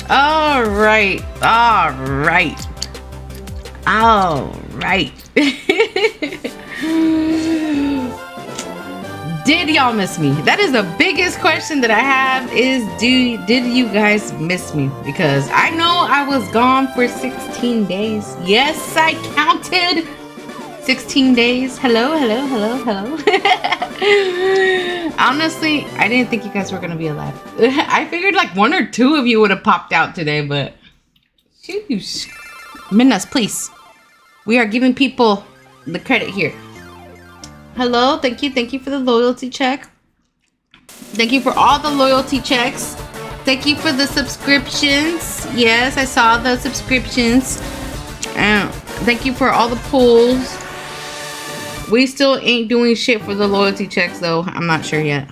All right. All right. All right. Did y'all miss me? That is the biggest question that I have is did you guys miss me? Because I know I was gone for 16 days. Yes, I counted 16 days. Hello, hello, hello, hello. Honestly, I didn't think you guys were gonna be alive. I figured like one or two of you would have popped out today, but sheesh. Minnas, please. We are giving people the credit here. Hello, thank you for the loyalty check. Thank you for all the loyalty checks. Thank you for the subscriptions. Yes, I saw the subscriptions. Thank you for all the pulls. We still ain't doing shit for the loyalty checks though. I'm not sure yet.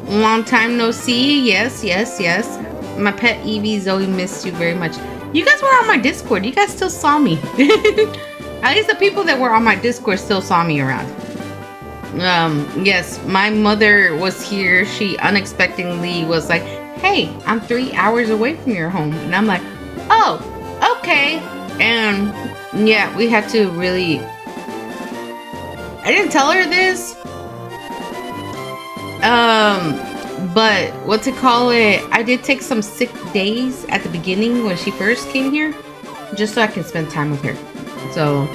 Long time no see. Yes, yes, yes. My pet Evie Zoe missed you very much. You guys were on my Discord. You guys still saw me. At least the people that were on my Discord still saw me around. Yes, my mother was here. She unexpectedly was like, hey, I'm 3 hours away from your home. And I'm like, oh, okay. And yeah, we had to really... I didn't tell her this. But what's it call it? I did take some sick days at the beginning when she first came here, just so I can spend time with her. So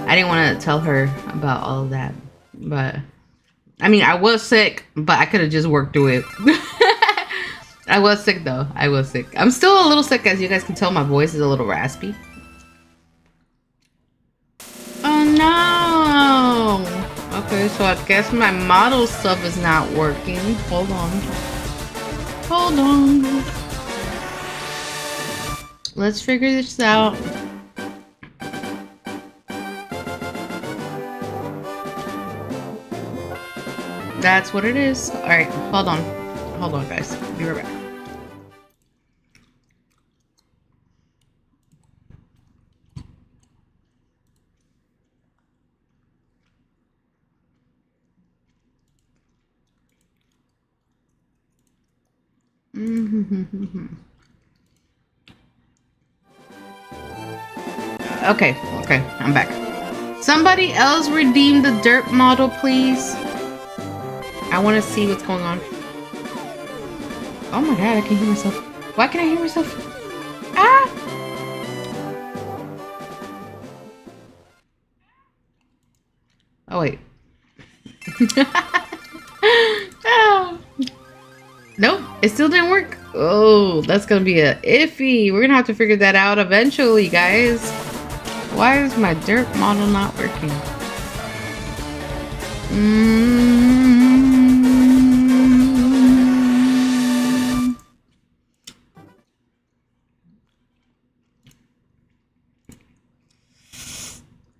I didn't want to tell her about all of that. But I mean, I was sick, but I could have just worked through it. I was sick though. I was sick. I'm still a little sick, as you guys can tell. My voice is a little raspy. Oh no. Okay, so I guess my model stuff is not working. Hold on. Hold on. Let's figure this out. That's what it is. Alright, hold on. Hold on, guys. Be right back. Okay, I'm back. Somebody else redeem the dirt model, please. I want to see what's going on. Oh my god, I can hear myself. Why can I hear myself? Ah! Oh wait. Oh. Nope, it still didn't work. Oh, that's gonna be a iffy. We're gonna have to figure that out eventually, guys. Why is my dirt model not working?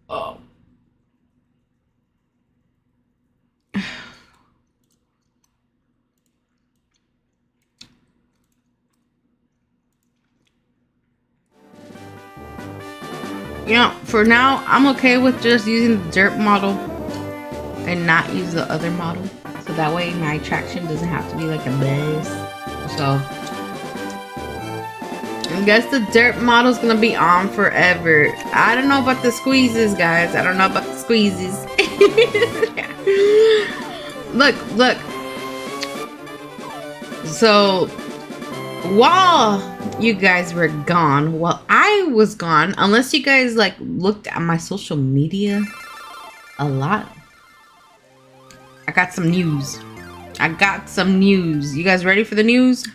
Oh. You know, for now, I'm okay with just using the dirt model and not use the other model. So that way my traction doesn't have to be like a mess. So I guess the dirt model is going to be on forever. I don't know about the squeezes, guys. I don't know about the squeezes. Look. So while you guys were gone, while I was gone, unless you guys like looked at my social media a lot, I got some news. You guys ready for the news?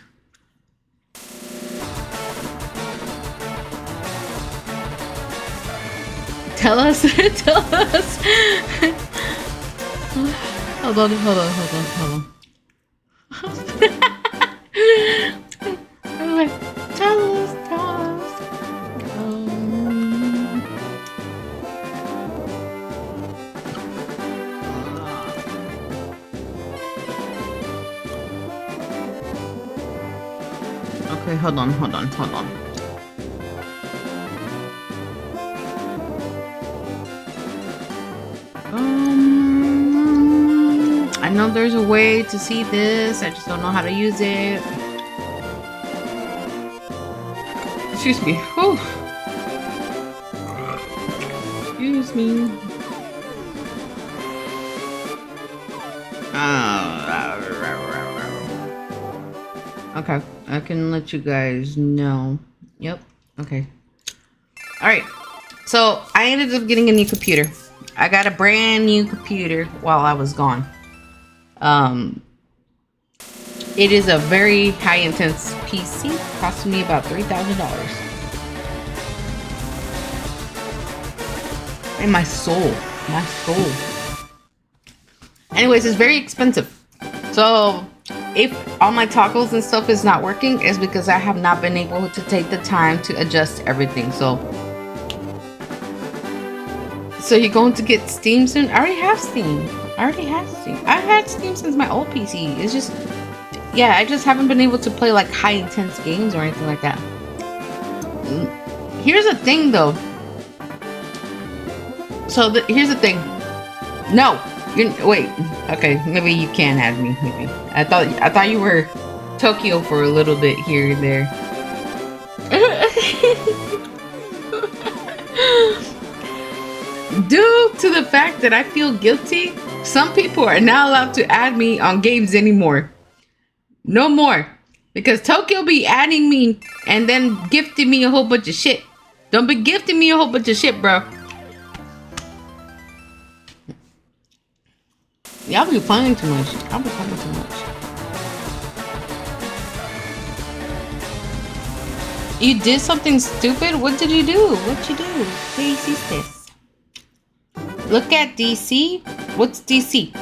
Tell us. Hold on. Tell us. Okay, hold on. I know there's a way to see this. I just don't know how to use it. Excuse me. Whew. Excuse me. Okay, I can let you guys know. Yep. Okay. All right. So I ended up getting a new computer. I got a brand new computer while I was gone. It is a very high intense PC, costing me about $3,000. And my soul. Anyways, it's very expensive. So if all my toggles and stuff is not working, it's because I have not been able to take the time to adjust everything. So you're going to get Steam soon? I already have Steam. I've had Steam since my old PC. It's just, yeah, I just haven't been able to play like high intense games or anything like that. Here's the thing though. So here's the thing. No, wait. Okay, maybe you can add me. Maybe I thought you were Tokyo for a little bit here and there. Due to the fact that I feel guilty, some people are not allowed to add me on games anymore. No more. Because Tokyo be adding me and then gifting me a whole bunch of shit. Don't be gifting me a whole bunch of shit, bro. Y'all be playing too much. I'll be playing too much. You did something stupid? What did you do? What'd you do? ¿Qué hiciste? Look at DC. What's DC?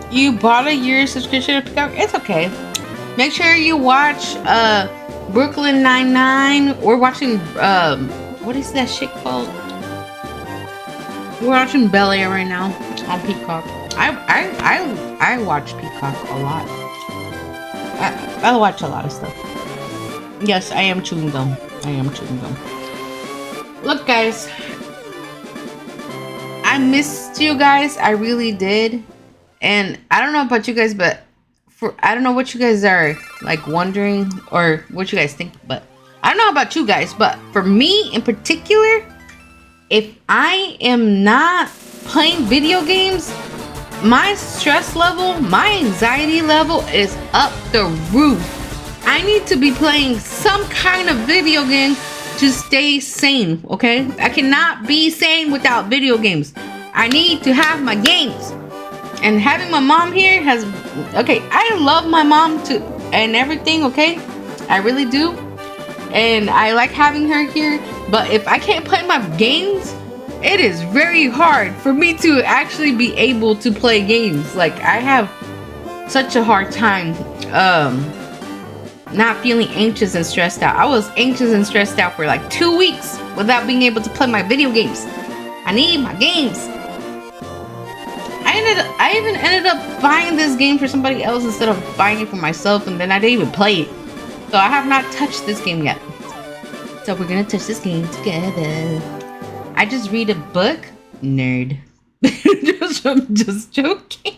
You bought a year subscription to Peacock? It's okay. Make sure you watch Brooklyn Nine-Nine. We're watching what is that shit called? We're watching Bel Air right now on Peacock. I watch Peacock a lot. I watch a lot of stuff. Yes, I am chewing gum. Look, guys, I missed you guys. I really did. And I don't know about you guys, but I don't know what you guys are like wondering or what you guys think, but I don't know about you guys, but for me in particular, if I am not playing video games, my stress level, my anxiety level is up the roof. I need to be playing some kind of video game to stay sane, okay? I cannot be sane without video games. I need to have my games. And having my mom here has, okay, I love my mom too and everything, okay? I really do. And I like having her here, but if I can't play my games, it is very hard for me to actually be able to play games. Like, I have such a hard time not feeling anxious and stressed out. I was anxious and stressed out for like 2 weeks without being able to play my video games. I need my games. I even ended up buying this game for somebody else instead of buying it for myself, and then I didn't even play it. So I have not touched this game yet. So we're gonna touch this game together. I just read a book? Nerd. I'm just joking.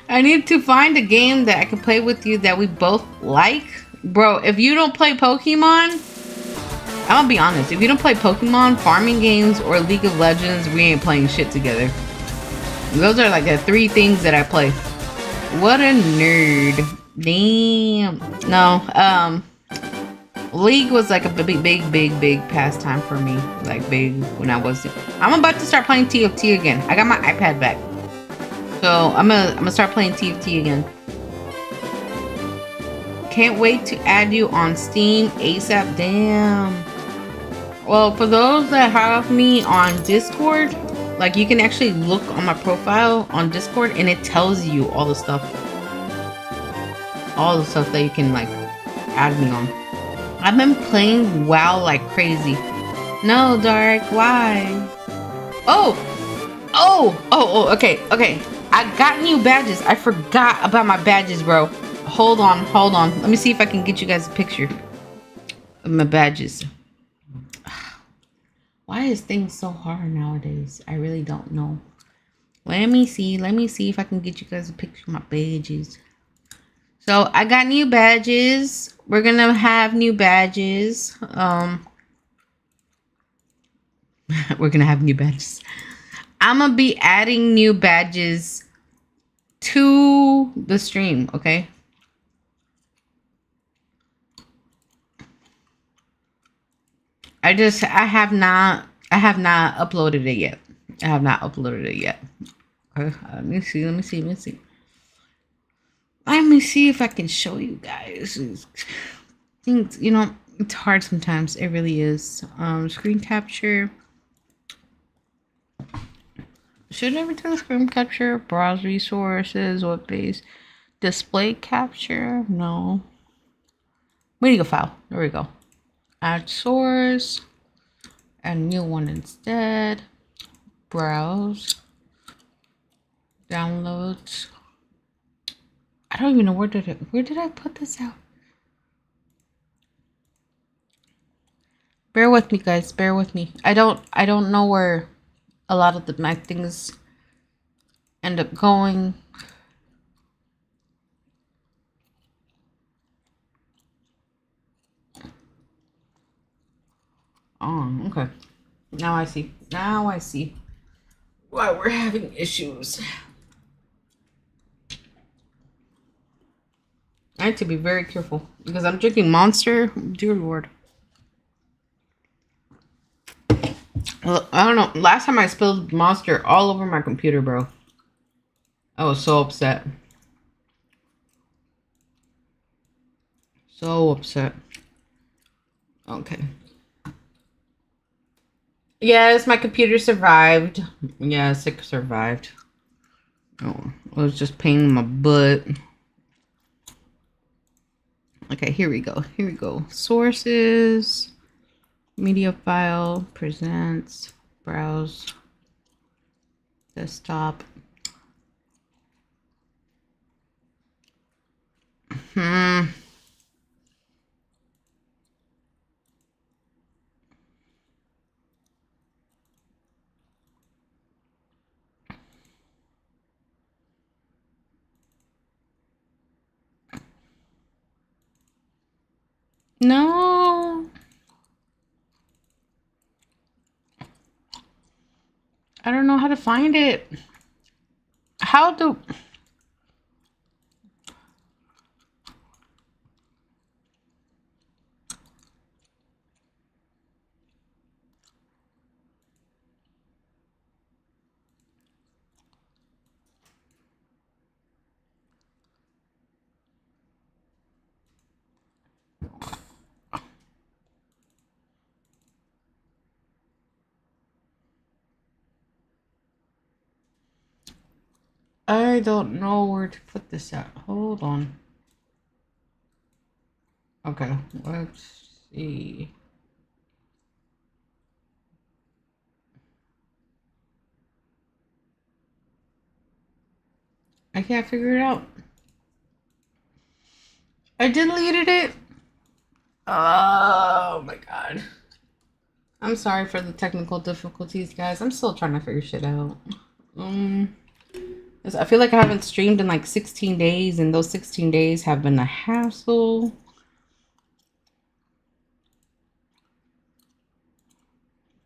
I need to find a game that I can play with you that we both like. Bro, if you don't play Pokemon, I'm gonna be honest. If you don't play Pokemon, farming games, or League of Legends, we ain't playing shit together. Those are like the 3 things that I play. What a nerd. Damn. No, League was like a big pastime for me. Like big when I was. I'm about to start playing TFT again. I got my iPad back, so I'm gonna start playing TFT again. Can't wait to add you on Steam ASAP. Damn. Well, for those that have me on Discord, like you can actually look on my profile on Discord and it tells you all the stuff that you can like add me on. I've been playing WoW like crazy. No, Dark, why? Oh, Okay, okay. I got new badges. I forgot about my badges, bro. Hold on. Let me see if I can get you guys a picture of my badges. Why is things so hard nowadays? I really don't know. Let me see if I can get you guys a picture of my badges. So I got new badges. We're gonna have new badges. We're gonna have new badges. I'm gonna be adding new badges to the stream, okay? I have not uploaded it yet. I have not uploaded it yet. Okay, let me see. Let me see if I can show you guys. Things, you know, it's hard sometimes. It really is. Screen capture. Should I return screen capture? Browse resources, web base, display capture? No. Media file. There we go. Add source. Add a new one instead. Browse. Downloads. I don't even know where did I put this out? Bear with me, guys. Bear with me. I don't know where a lot of my things end up going. Oh, okay. Now I see. Now I see why we're having issues. I need to be very careful because I'm drinking Monster. Dear Lord. Well, I don't know. Last time I spilled Monster all over my computer, bro. I was so upset. So upset. Okay. Yes, my computer survived. Yes, it survived. Oh, it was just pain in my butt. Okay, here we go. Here we go. Sources, media file, presents, browse, desktop. No. I don't know how to find it. How do... I don't know where to put this at. Hold on. Okay, let's see. I can't figure it out. I deleted it. Oh my god. I'm sorry for the technical difficulties, guys. I'm still trying to figure shit out. I feel like I haven't streamed in like 16 days, and those 16 days have been a hassle.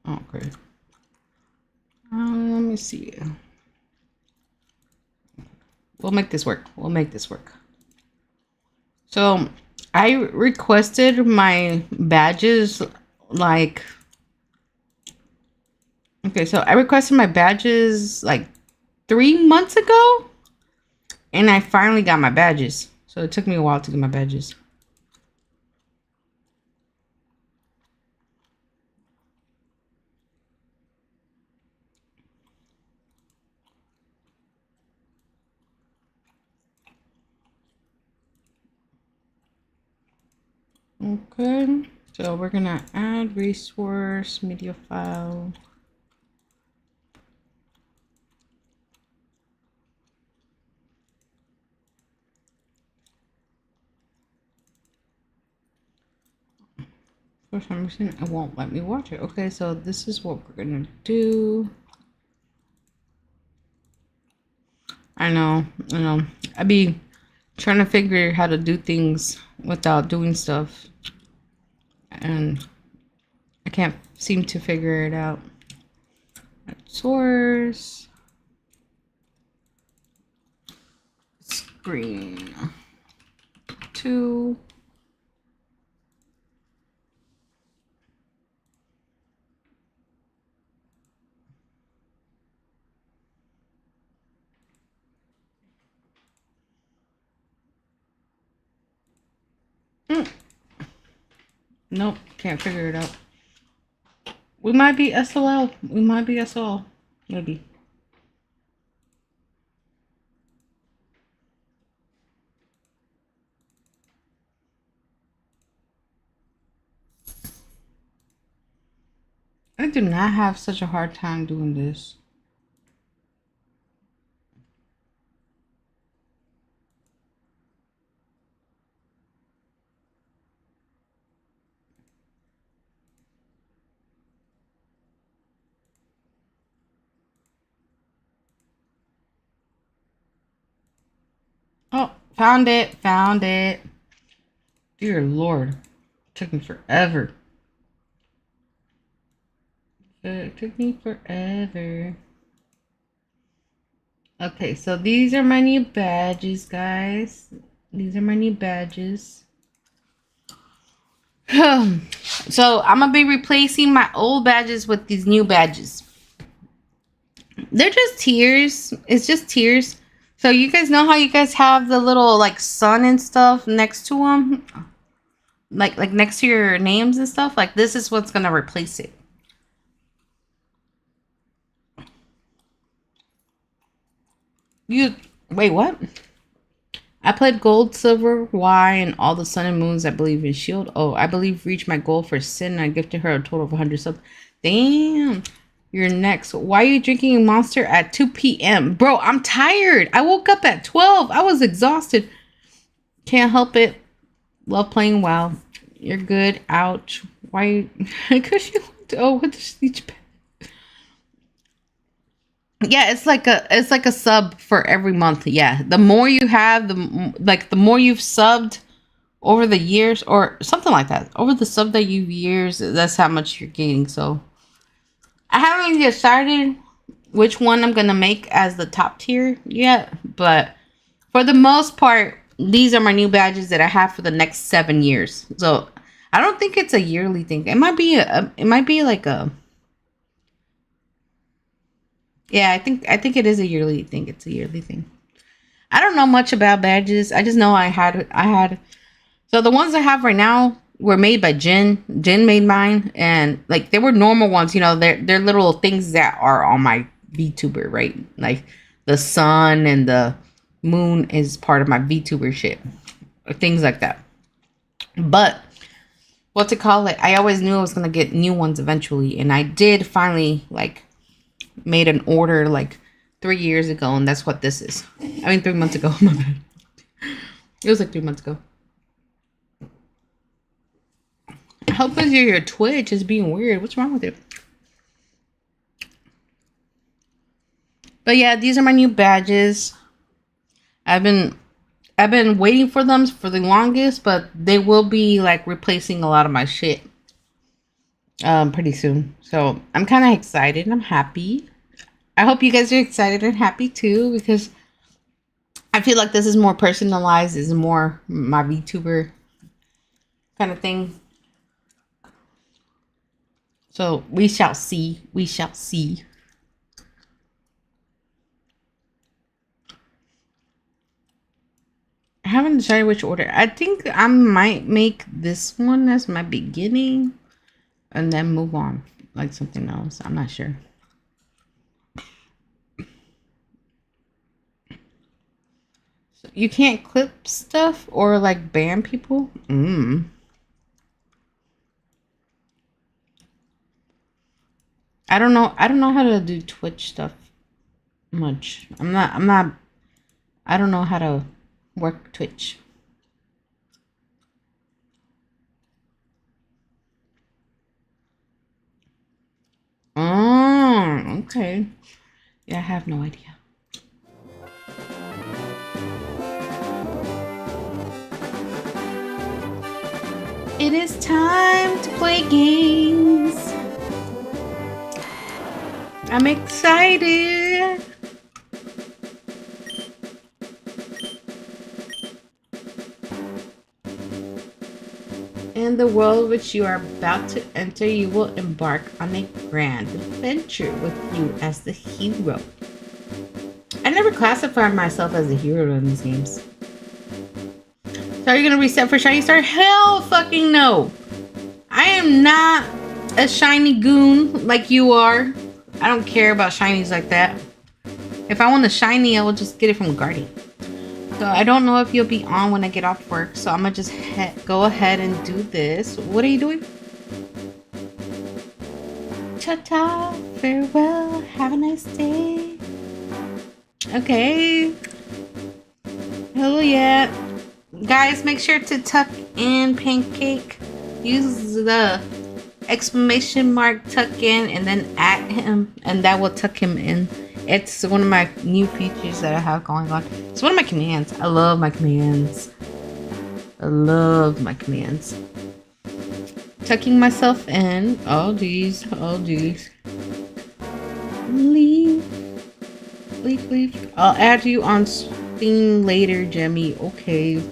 Oh, great. Let me see. We'll make this work. We'll make this work. So, I requested my badges like... Okay, so I requested my badges like 3 months ago, and I finally got my badges. So it took me a while to get my badges. Okay, so we're gonna add resource, media file. For some reason, it won't let me watch it. Okay, so this is what we're gonna do. I know. I be trying to figure how to do things without doing stuff. And I can't seem to figure it out. Source. Screen. 2. Nope, can't figure it out. We might be SOL. We might be SOL. Maybe. I do not have such a hard time doing this. Oh, found it. Found it. Dear Lord. Took me forever. It took me forever. Okay, so these are my new badges, guys. These are my new badges. So I'm gonna be replacing my old badges with these new badges. They're just tiers. It's just tiers. So you guys know how you guys have the little like sun and stuff next to them, like next to your names and stuff. Like this is what's gonna replace it. You wait, what? I played gold, silver, Y, and all the sun and moons. I believe in Shield. Oh, I believe reached my goal for Sin. I gifted her a total of 100 subs. Damn. You're next. Why are you drinking a Monster at 2 p.m.? Bro, I'm tired. I woke up at 12. I was exhausted. Can't help it. Love playing WoW. You're good. Ouch. Why? Because you went to sleep. Yeah, it's like a sub for every month. Yeah, the more you have, the more you've subbed over the years, or something like that. Over the sub that you've years, that's how much you're gaining. So I haven't even decided which one I'm gonna make as the top tier yet, but for the most part, these are my new badges that I have for the next 7 years. So I don't think it's a yearly thing. It might be like a. Yeah, I think it is a yearly thing. It's a yearly thing. I don't know much about badges. I just know I had. So the ones I have right now were made by Jin. Jin made mine, and like they were normal ones. You know, they're little things that are on my VTuber, right? Like the sun and the moon is part of my VTuber shit, or things like that. But what's it called? Like I always knew I was gonna get new ones eventually, and I did finally like made an order like 3 years ago, and that's what this is. I mean 3 months ago. My bad. It was like 3 months ago. I hope your Twitch is being weird. What's wrong with it? But yeah, these are my new badges. I've been waiting for them for the longest, but they will be like replacing a lot of my shit pretty soon. So I'm kind of excited. I'm happy. I hope you guys are excited and happy too, because I feel like this is more personalized. It's more my VTuber kind of thing. So we shall see. We shall see. I haven't decided which order. I think I might make this one as my beginning and then move on like something else. I'm not sure. So you can't clip stuff or like ban people? I don't know. I don't know how to do Twitch stuff much. I'm not I don't know how to work Twitch. Okay. Yeah, I have no idea. It is time to play games. I'm excited. In the world which you are about to enter, you will embark on a grand adventure with you as the hero. I never classified myself as a hero in these games. So are you gonna reset for Shiny Star? Hell fucking no! I am not a shiny goon like you are. I don't care about shinies like that. If I want a shiny, I will just get it from Guardian. So I don't know if you'll be on when I get off work, so I'm gonna just go ahead and do this. What are you doing? Ta-ta, farewell, have a nice day. Okay. Hell yeah. Guys, make sure to tuck in Pancake. Use the exclamation mark tuck in and then at him, and that will tuck him in. It's one of my new features that I have going on. It's one of my commands. I love my commands. I love my commands. Tucking myself in. Oh, geez. Oh, geez. Leave. Leave, leave. I'll add you on Steam later, Jemmy. Okay.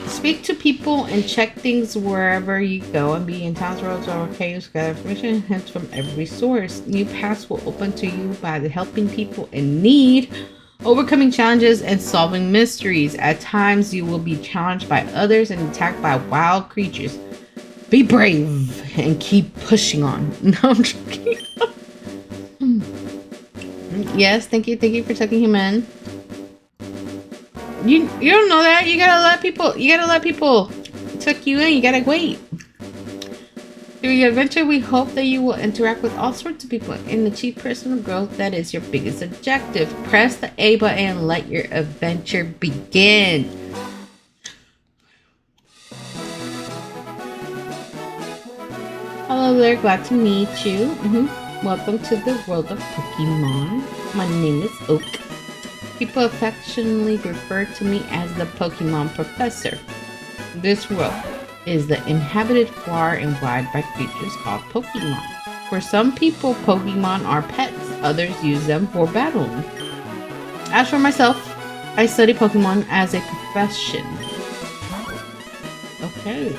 Speak to people and check things wherever you go and be in towns, roads, or caves. Gather information and hints from every source. New paths will open to you by helping people in need, overcoming challenges, and solving mysteries. At times, you will be challenged by others and attacked by wild creatures. Be brave and keep pushing on. No, I'm joking. Yes, thank you for tucking him in. You don't know that. You gotta let people tuck you in. You gotta wait. Through your adventure, we hope that you will interact with all sorts of people and achieve personal growth. That is your biggest objective. Press the A button and let your adventure begin. Hello there, glad to meet you. Welcome to the world of Pokemon. My name is Oak. People affectionately refer to me as the Pokemon Professor. This world is the inhabited far and wide by creatures called Pokemon. For some people, Pokemon are pets. Others use them for battling. As for myself, I study Pokemon as a profession. Okay.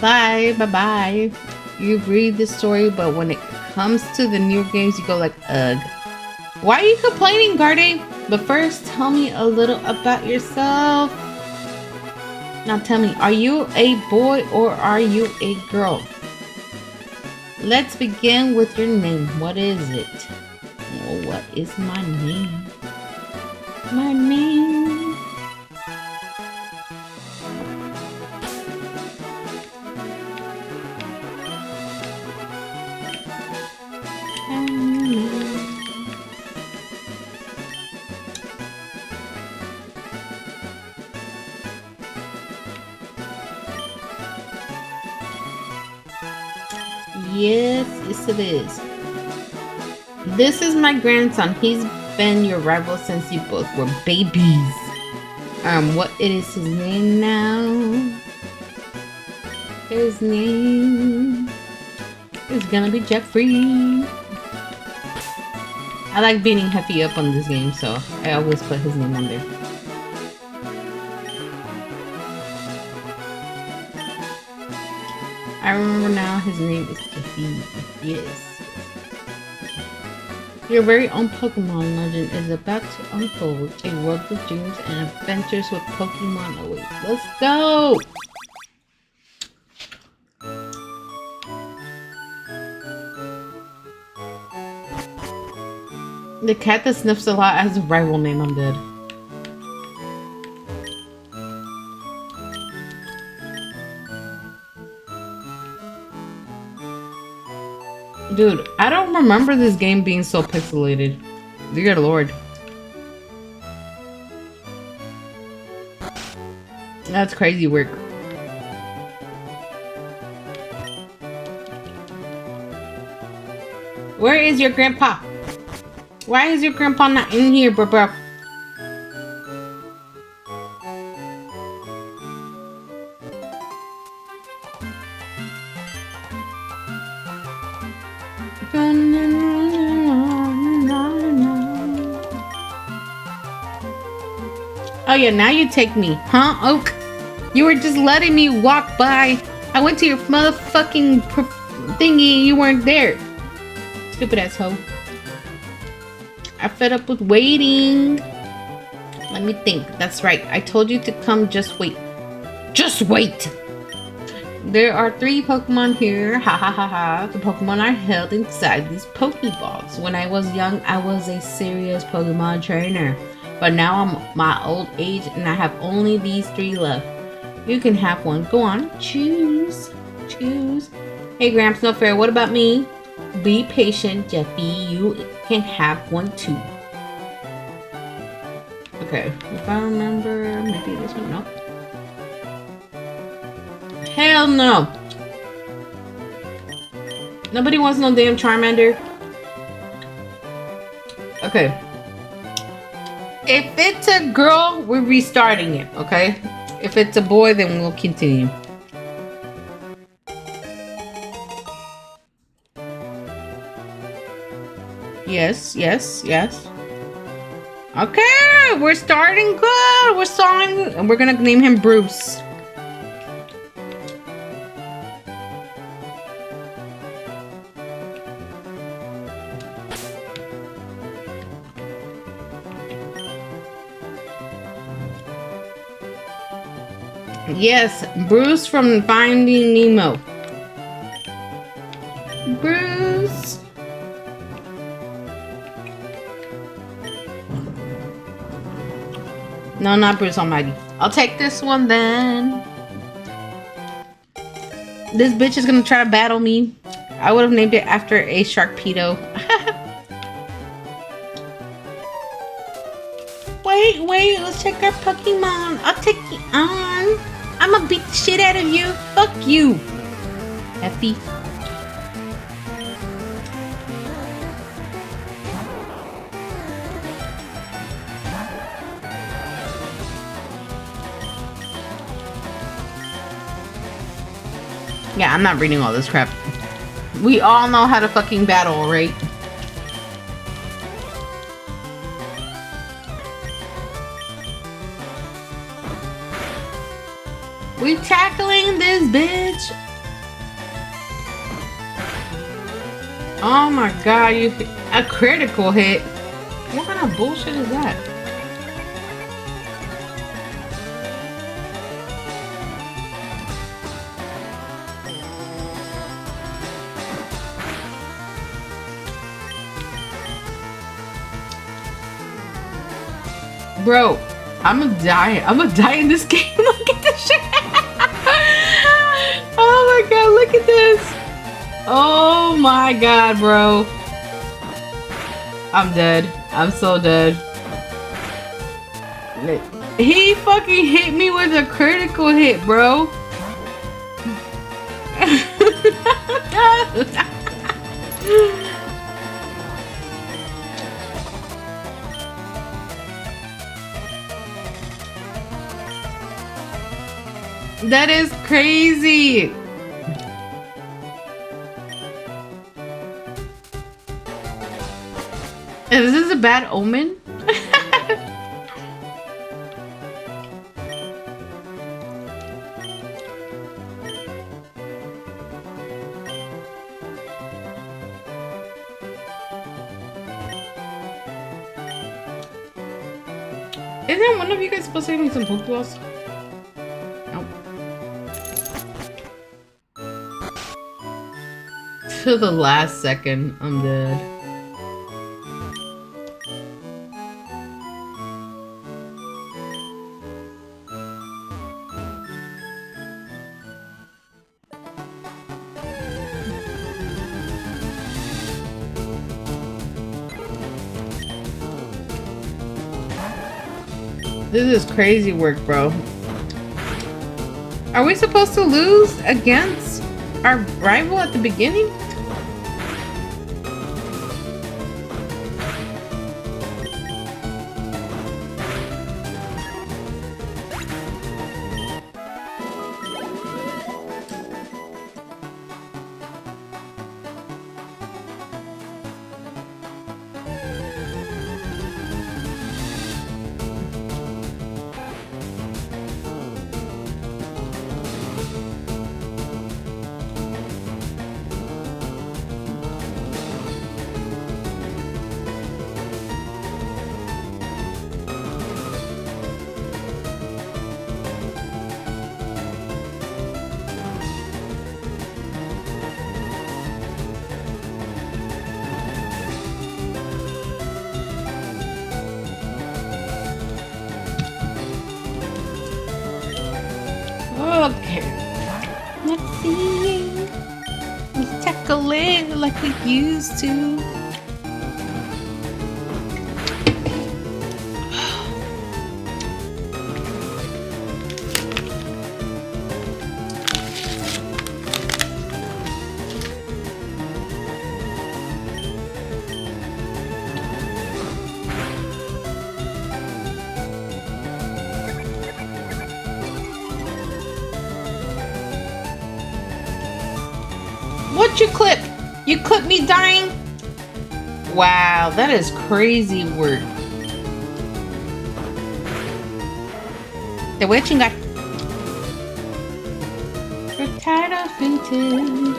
Bye. You read the story, but when it comes to the new games, you go like, ugh. Why are you complaining, Garde? But first, tell me a little about yourself. Now tell me, are you a boy or are you a girl? Let's begin with your name. What is it? Oh, what is my name? My name. Yes, it is. This is my grandson. He's been your rival since you both were babies. What is his name now? His name is gonna be Jeffrey. I like beating Heffy up on this game, so I always put his name on there. I remember now, his name is Jeffy. Yes. Your very own Pokemon legend is about to unfold. A world of dreams and adventures with Pokemon awaits. Let's go! The cat that sniffs a lot has a rival name. I'm dead. Dude, I don't remember this game being so pixelated. Dear Lord. That's crazy work. Where is your grandpa? Why is your grandpa not in here, bro? Oh yeah, now you take me, huh, Oak? You were just letting me walk by. I went to your motherfucking thingy and you weren't there. Stupid asshole. I fed up with waiting. Let me think. That's right. I told you to come. Just wait. Just wait. There are 3 Pokemon here. Ha ha ha ha. The Pokemon are held inside these Pokeballs. When I was young, I was a serious Pokemon trainer. But now I'm my old age and I have only these 3 left. You can have one. Go on. Choose. Choose. Hey, Gramps, no fair. What about me? Be patient, Jeffy. You can have one too. Okay. If I remember, maybe this one. No. Hell no. Nobody wants no damn Charmander. Okay. If it's a girl, we're restarting it, okay? If it's a boy, then we'll continue. Yes, yes, yes. Okay, we're starting good. We're starting, and we're gonna name him Bruce. Yes, Bruce from Finding Nemo. Bruce. No, not Bruce Almighty. I'll take this one then. This bitch is gonna try to battle me. I would have named it after a Sharkpedo. Wait, let's check our Pokemon. I'll take you on. I'm gonna beat the shit out of you. Fuck you, Effie. Yeah, I'm not reading all this crap. We all know how to fucking battle, right? We tackling this bitch. Oh my god, you a critical hit. What kind of bullshit is that? Bro, I'm gonna die. I'm gonna die in this game. Look at this shit. Oh my god, look at this. Oh my god, bro. I'm dead. I'm so dead. He fucking hit me with a critical hit, bro. That is crazy. Is this a bad omen? Isn't one of you guys supposed to give me some Pokeballs? To the last second, I'm dead. This is crazy work, bro. Are we supposed to lose against our rival at the beginning? Okay. Let's see. Let's tackle it like we used to. What you clip? You clip me dying? Wow, that is crazy work. The witching got. We're tired of fainting.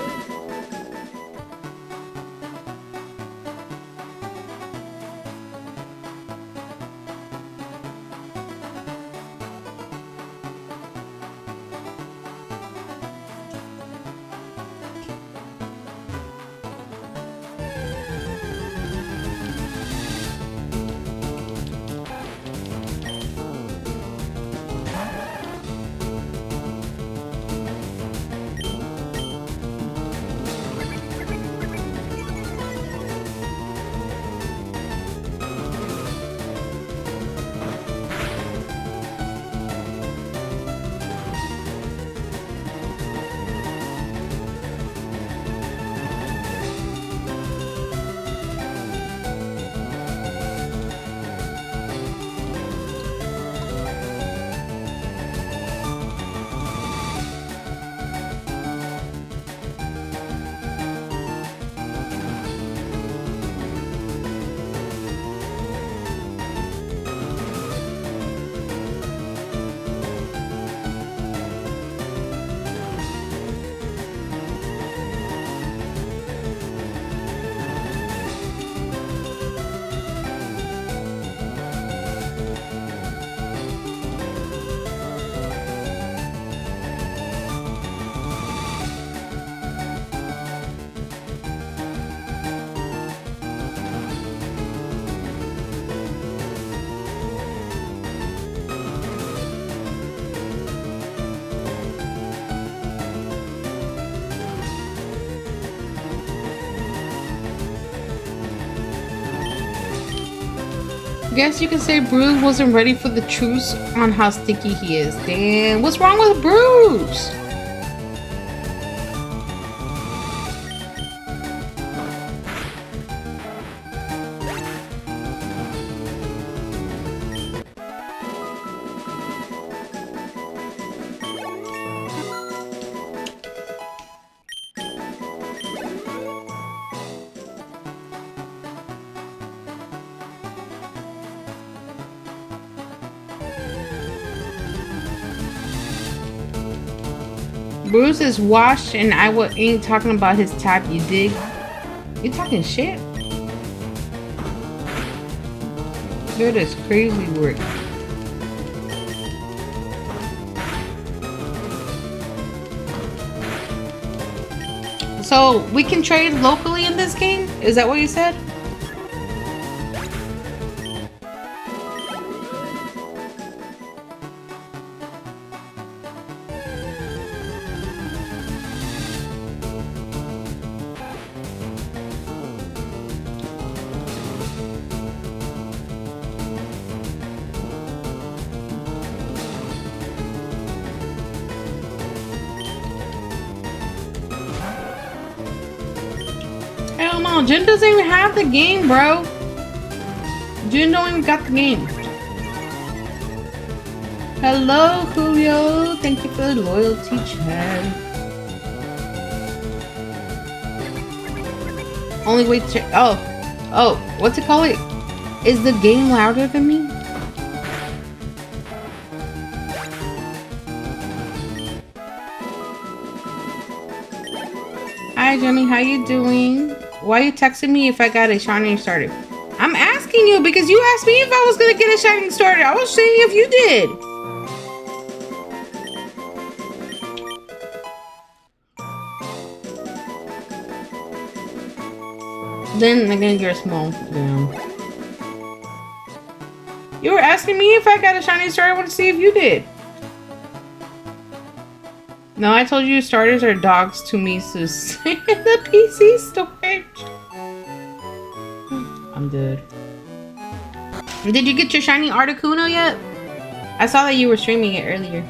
Guess you can say Bruce wasn't ready for the truth on how sticky he is. Damn, what's wrong with Bruce? Bruce is washed and I ain't talking about his tap, you dig? You talking shit? That is crazy work. So we can trade locally in this game? Is that what you said? Hell no, Jen doesn't even have the game, bro. Jen don't even got the game. Hello, Julio. Thank you for the loyalty, Chad. Only way to check. Oh, what's it called? Is the game louder than me? Hi, Jenny. How you doing? Why are you texting me if I got a shining starter? I'm asking you because you asked me if I was gonna get a shining starter. I was saying if you did. Then I'm gonna get a small. Yeah. You were asking me if I got a shiny starter. I want to see if you did. No, I told you starters are dogs to me, Sus. The PC storage. I'm dead. Did you get your shiny Articuno yet? I saw that you were streaming it earlier.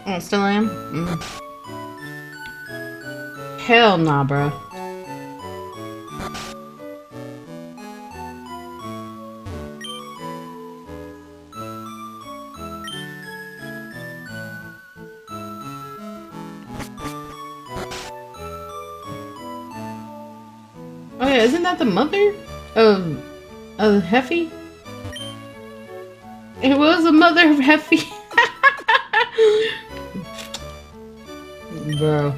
Oh, still am? Hell nah, bro. Oh yeah, isn't that the mother of Heffy? It was the mother of Heffy. Bro.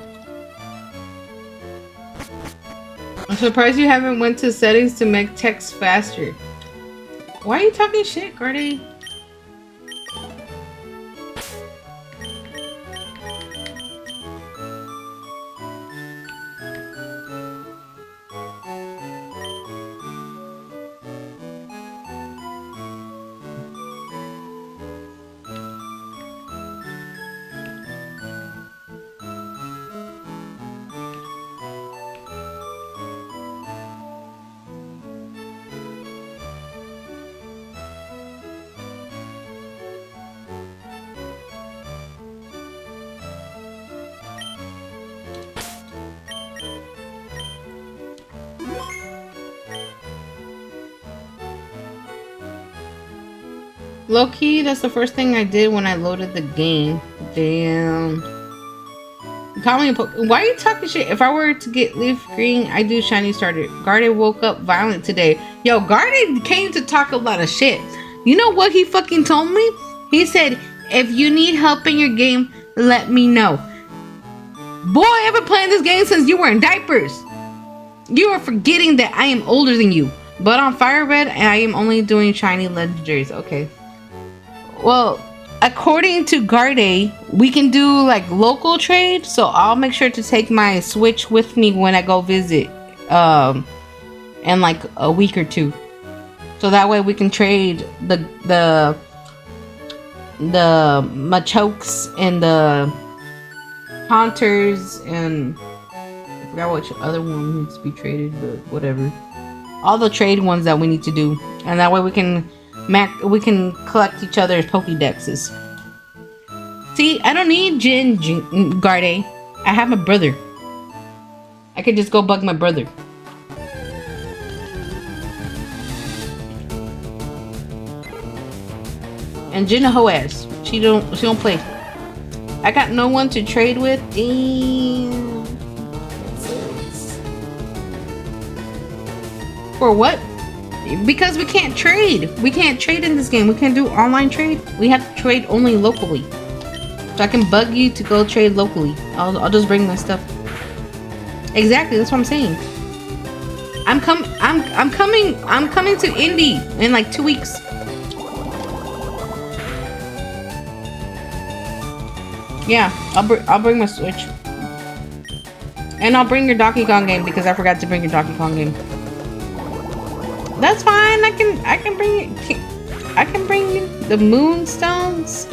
I'm surprised you haven't went to settings to make text faster. Why are you talking shit, Gardy? Low-key, that's the first thing I did when I loaded the game. Damn. Why are you talking shit? If I were to get leaf green, I do shiny starter. Garden woke up violent today. Yo, Garden came to talk a lot of shit. You know what he fucking told me? He said, if you need help in your game, let me know. Boy, I've been playing this game since you were in diapers. You are forgetting that I am older than you. But on Fire Red, I am only doing shiny legendaries. Okay. Well, according to Garde, we can do like local trade, so I'll make sure to take my Switch with me when I go visit in like a week or two. So that way we can trade the Machokes and the Haunters and I forgot which other one needs to be traded, but whatever. All the trade ones that we need to do, and that way we can collect each other's Pokédexes. See, I don't need Garde. I have my brother. I could just go bug my brother. And Jenna Hoaz, she don't play. I got no one to trade with. Damn. For what? Because we can't trade. We can't trade in this game. We can't do online trade. We have to trade only locally. So I can bug you to go trade locally. I'll just bring my stuff. Exactly, that's what I'm saying. I'm coming to Indy in like 2 weeks. Yeah, I'll bring my Switch. And I'll bring your Donkey Kong game because I forgot to bring your Donkey Kong game. That's fine. I can bring the Moonstones.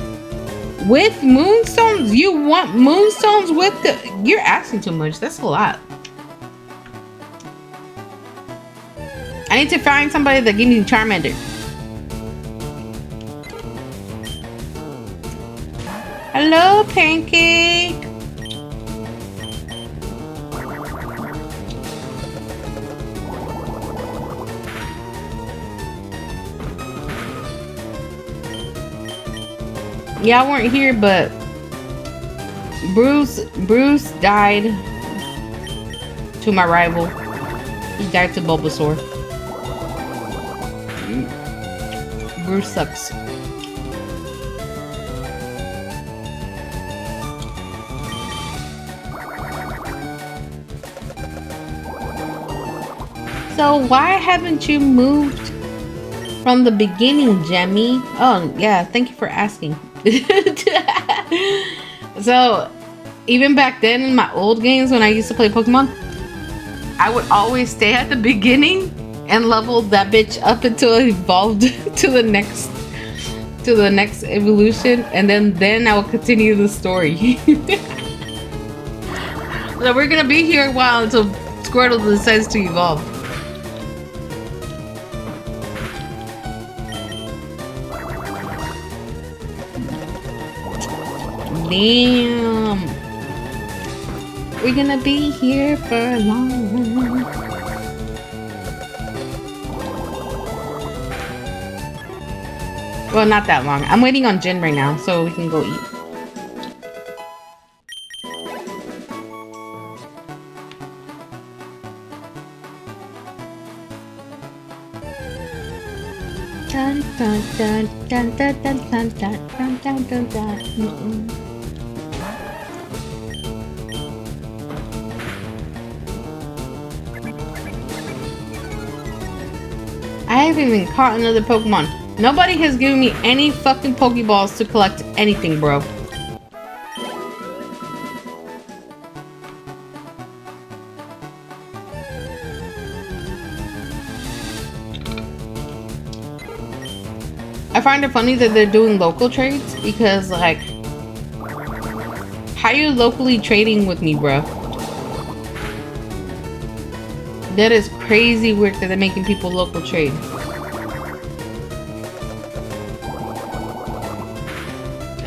With Moonstones? You want Moonstones with the... You're asking too much. That's a lot. I need to find somebody that gives me Charmander. Hello, Pancake. Y'all weren't here, but Bruce died to my rival. He died to Bulbasaur. Bruce sucks. So why haven't you moved from the beginning, Jemmy? Oh yeah, thank you for asking. So even back then in my old games when I used to play Pokemon, I would always stay at the beginning and level that bitch up until it evolved to the next evolution, and then I will continue the story. So we're gonna be here a while until Squirtle decides to evolve. Damn. We're gonna be here for a long time. Well, not that long. I'm waiting on Jin right now, so we can go eat. Dun dun dun dun dun dun dun dun dun dun dun. I haven't even caught another Pokemon. Nobody has given me any fucking Pokeballs to collect anything, bro. I find it funny that they're doing local trades because, like, how are you locally trading with me, bro? That is crazy work that they're making people local trade.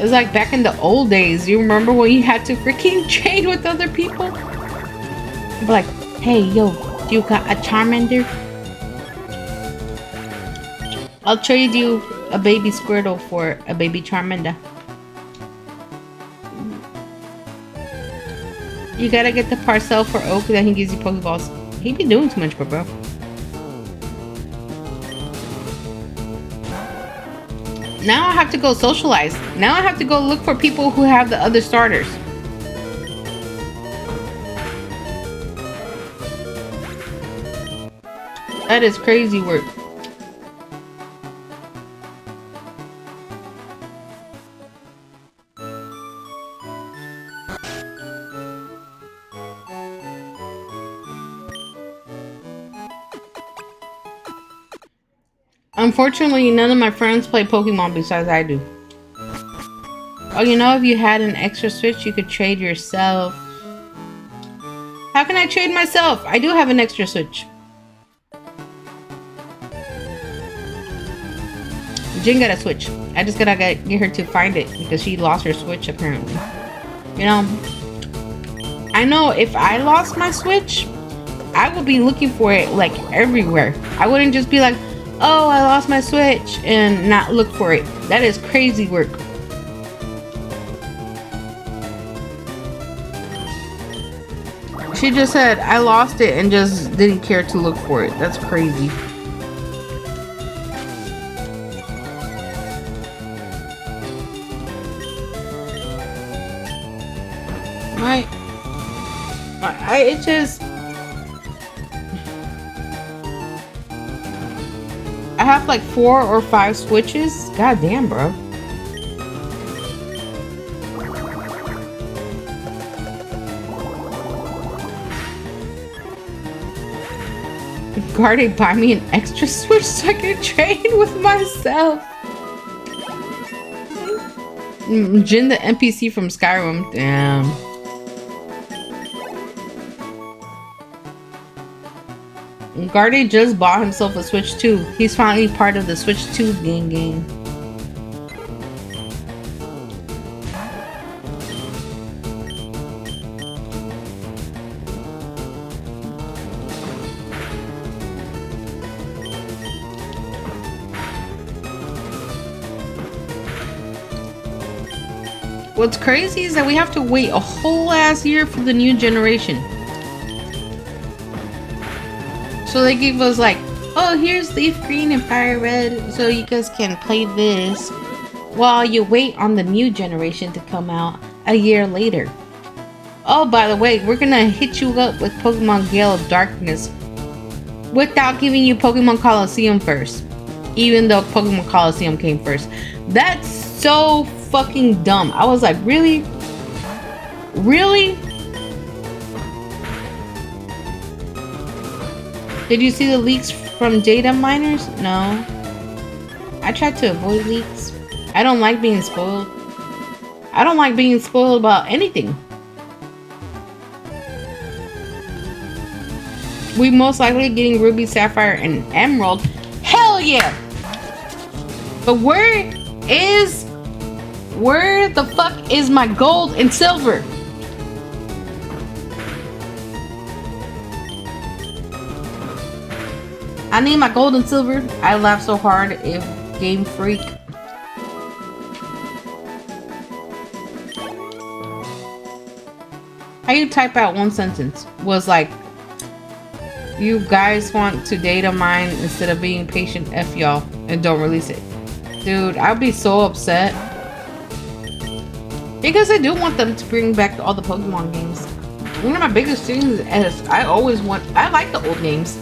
It's like back in the old days. You remember when you had to freaking trade with other people? Be like, hey, yo, you got a Charmander? I'll trade you a baby Squirtle for a baby Charmander. You gotta get the parcel for Oak, then he gives you Pokeballs. He be doing too much, bro. Now I have to go socialize. Now I have to go look for people who have the other starters. That is crazy work. Unfortunately, none of my friends play Pokemon besides I do. Oh, you know, if you had an extra Switch, you could trade yourself. How can I trade myself? I do have an extra Switch. Jin got a Switch. I just gotta get her to find it because she lost her Switch apparently. You know, I know if I lost my Switch, I would be looking for it like everywhere. I wouldn't just be like, oh, I lost my Switch and not look for it. That is crazy work. She just said, I lost it and just didn't care to look for it. That's crazy. It just... I have like 4 or 5 Switches. God damn, bro. Garde, buy me an extra Switch so I can trade with myself. Jin the NPC from Skyrim. Damn. Garde just bought himself a Switch 2. He's finally part of the Switch 2 gang. What's crazy is that we have to wait a whole ass year for the new generation. So they gave us like, oh, here's Leaf Green and Fire Red, so you guys can play this while you wait on the new generation to come out a year later. Oh, by the way, we're gonna hit you up with Pokemon Gale of Darkness without giving you Pokemon Coliseum first, even though Pokemon Coliseum came first. That's so fucking dumb. I was like, really? Really? Did you see the leaks from data miners? No. I tried to avoid leaks. I don't like being spoiled. I don't like being spoiled about anything. We most likely getting Ruby, Sapphire, and Emerald. Hell yeah! But where the fuck is my gold and silver? I need my gold and silver. I laugh so hard if Game Freak. How you type out one sentence was like, you guys want to data mine instead of being patient, F y'all, and don't release it. Dude, I'd be so upset. Because I do want them to bring back all the Pokemon games. One of my biggest things is I like the old games.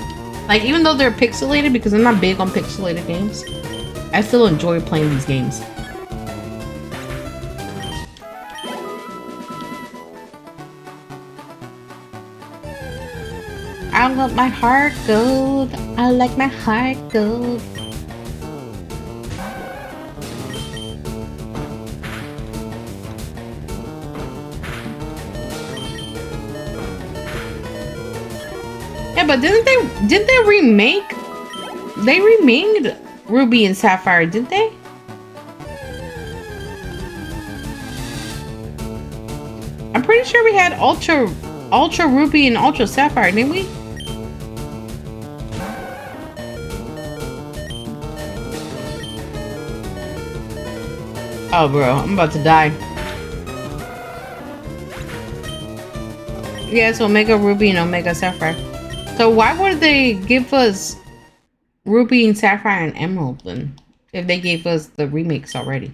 Like, even though they're pixelated, because I'm not big on pixelated games, I still enjoy playing these games. I want my heart gold. I like my heart gold. Yeah, but didn't they remake? They remade Ruby and Sapphire, didn't they? I'm pretty sure we had Ultra Ruby and Ultra Sapphire, didn't we? Oh, bro, I'm about to die. Yeah, it's Omega Ruby and Omega Sapphire. So why would they give us Ruby and Sapphire and Emerald then? If they gave us the remakes already.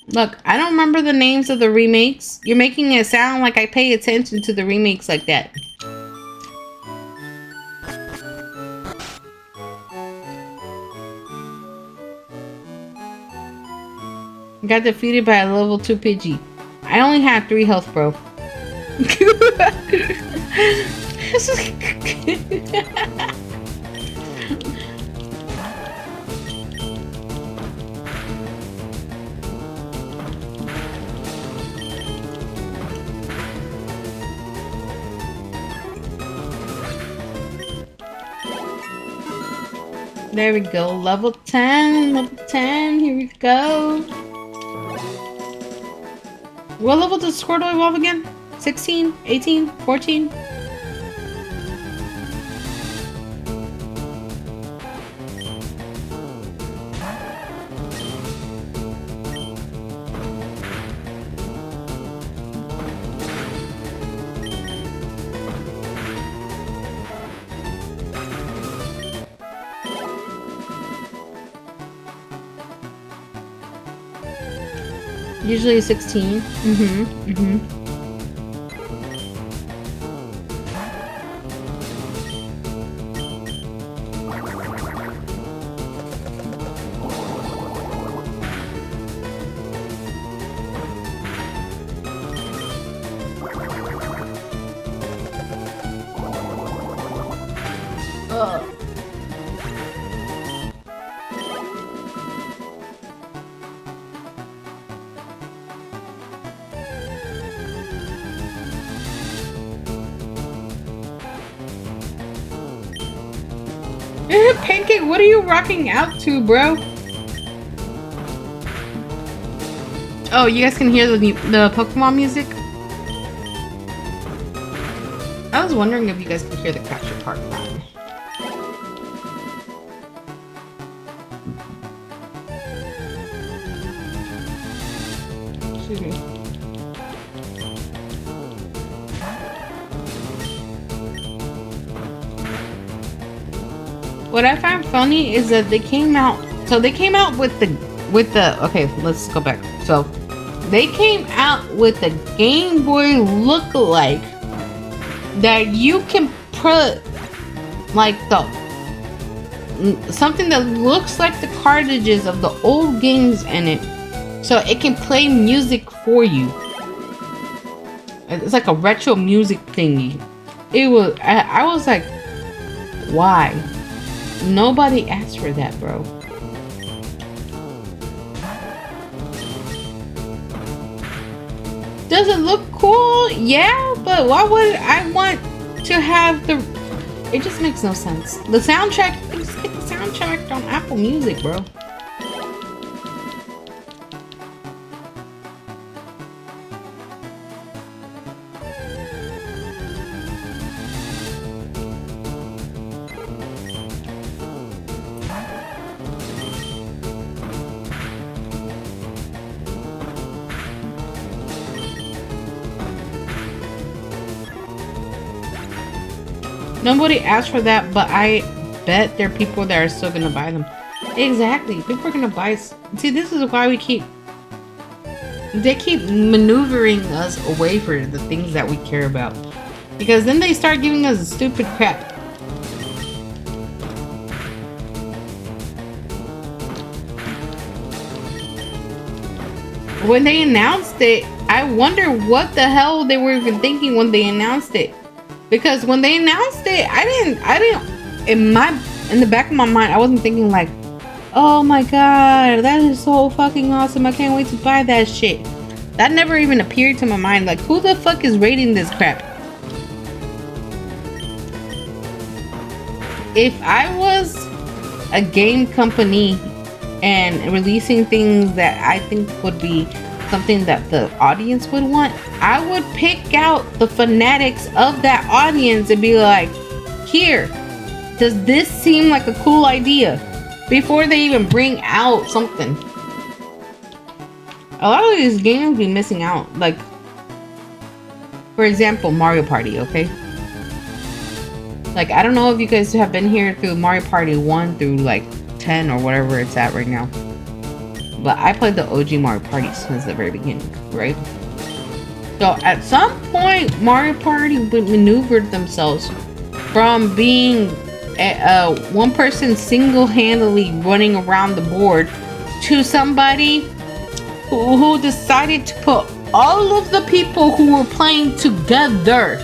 Look, I don't remember the names of the remakes. You're making it sound like I pay attention to the remakes like that. Got defeated by a level 2 Pidgey. I only had 3 health, bro. There we go. Level 10. Level 10. Here we go. What level does Squirtle evolve again? 16? 18? 14? Usually 16. Pancake, what are you rocking out to, bro? Oh, you guys can hear the Pokemon music? I was wondering if you guys could hear the capture card line. Excuse me. What I find funny is that they came out. So they came out with the. Okay, let's go back. So they came out with the Game Boy look-alike that you can put like something that looks like the cartridges of the old games in it, so it can play music for you. It's like a retro music thingy. It was. I was like, why? Nobody asked for that, bro. Does it look cool? Yeah, but why would I want to have the... It just makes no sense. The soundtrack, just get the soundtrack on Apple Music, bro. Nobody asked for that, but I bet there are people that are still gonna buy them. Exactly, people are gonna buy. See, this is why they keep maneuvering us away from the things that we care about, because then they start giving us stupid crap. When they announced it, I wonder what the hell they were even thinking when they announced it. Because when they announced it, I didn't in the back of my mind, I wasn't thinking like, oh my god, that is so fucking awesome, I can't wait to buy that shit. That never even appeared to my mind. Like, who the fuck is rating this crap? If I was a game company and releasing things that I think would be something that the audience would want, I would pick out the fanatics of that audience and be like, here, does this seem like a cool idea? Before they even bring out something. A lot of these games be missing out. Like, for example, Mario Party, okay? Like, I don't know if you guys have been here through Mario Party 1 through like 10 or whatever it's at right now. But I played the OG Mario Party since the very beginning, right? So at some point, Mario Party maneuvered themselves from being one person single-handedly running around the board to somebody who decided to put all of the people who were playing together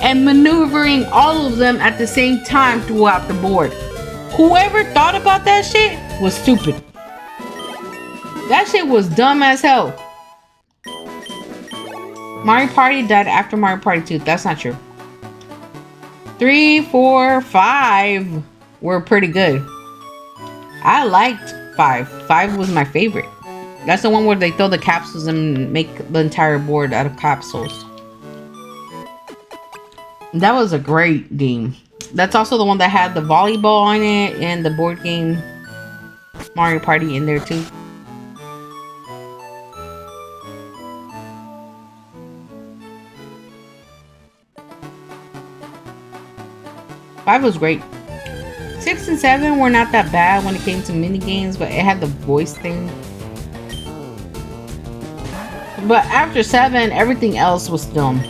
and maneuvering all of them at the same time throughout the board. Whoever thought about that shit was stupid. That shit was dumb as hell. Mario Party died after Mario Party 2. That's not true. 3, 4, 5 were pretty good. I liked 5. 5 was my favorite. That's the one where they throw the capsules and make the entire board out of capsules. That was a great game. That's also the one that had the volleyball on it and the board game Mario Party in there too. Five was great. 6 and 7 were not that bad when it came to mini games, but it had the voice thing. But after 7, everything else was dumb.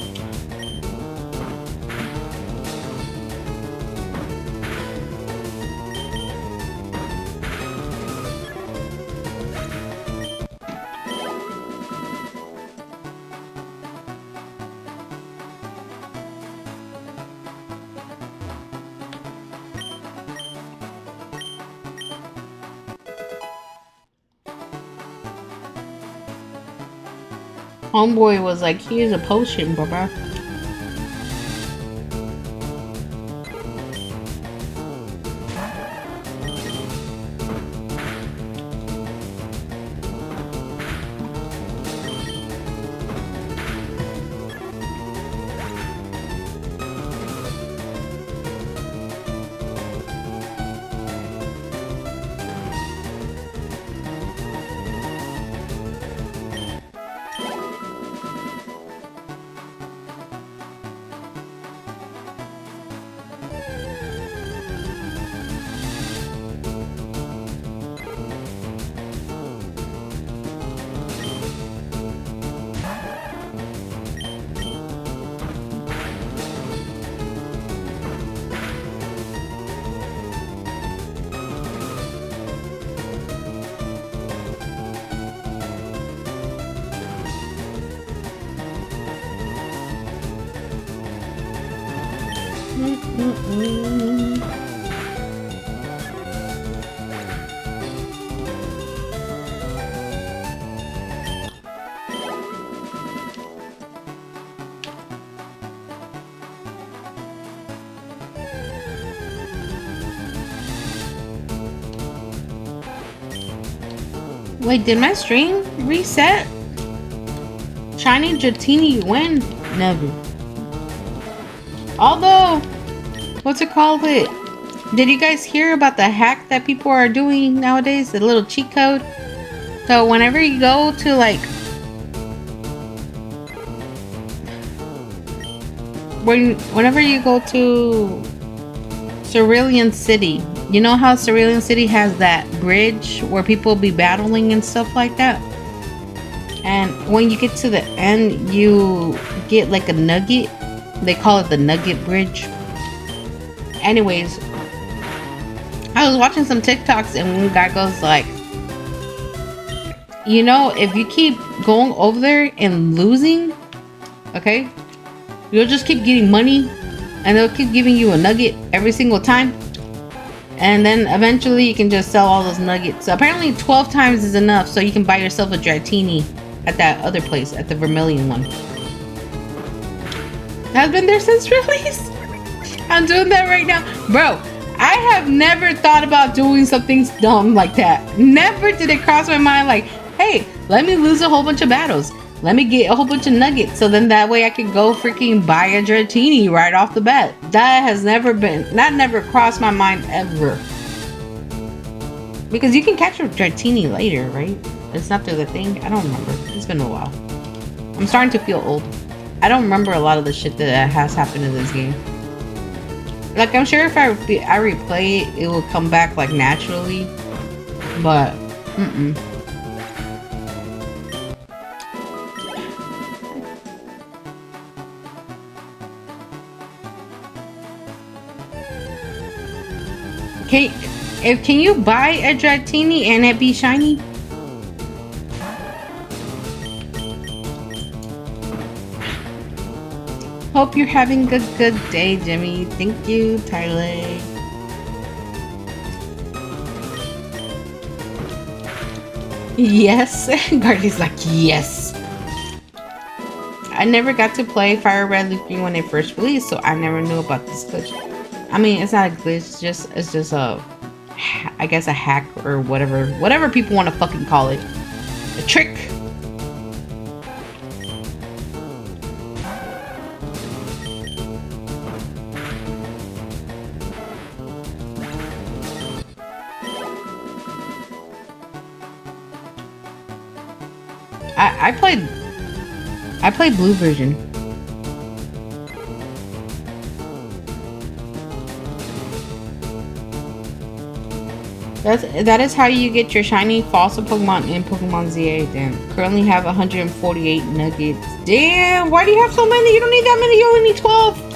Homeboy was like, here's a potion, baba. Wait, did my stream reset? Shiny Dratini when? Never. Although, what's it called? Did you guys hear about the hack that people are doing nowadays? The little cheat code? So whenever you go to like... Whenever you go to Cerulean City, you know how Cerulean City has that bridge where people be battling and stuff like that? And when you get to the end, you get like a nugget. They call it the Nugget Bridge. Anyways, I was watching some TikToks and one guy goes like, you know, if you keep going over there and losing, okay, you'll just keep getting money and they'll keep giving you a nugget every single time. And then eventually you can just sell all those nuggets. So apparently 12 times is enough so you can buy yourself a Dratini at that other place, at the Vermilion one. That's been there since release. I'm doing that right now. Bro, I have never thought about doing something dumb like that. Never did it cross my mind like, hey, let me lose a whole bunch of battles. Let me get a whole bunch of nuggets so then that way I can go freaking buy a Dratini right off the bat. That has never been, that never crossed my mind ever. Because you can catch a Dratini later, right? It's not through the thing. I don't remember. It's been a while. I'm starting to feel old. I don't remember a lot of the shit that has happened in this game. Like, I'm sure if I replay it, it will come back like naturally. But, Can you buy a Dratini and it be shiny? Hope you're having a good day, Jimmy. Thank you, Tyler. Yes. Gardy's like, yes. I never got to play Fire Red Leaf Green when it first released, so I never knew about this glitch. I mean, it's not a glitch, it's just a, I guess a hack or whatever people want to fucking call it. A trick. I played blue version. That is how you get your shiny fossil Pokemon in Pokemon ZA. Damn. Currently have 148 nuggets. Damn, why do you have so many? You don't need that many, you only need 12.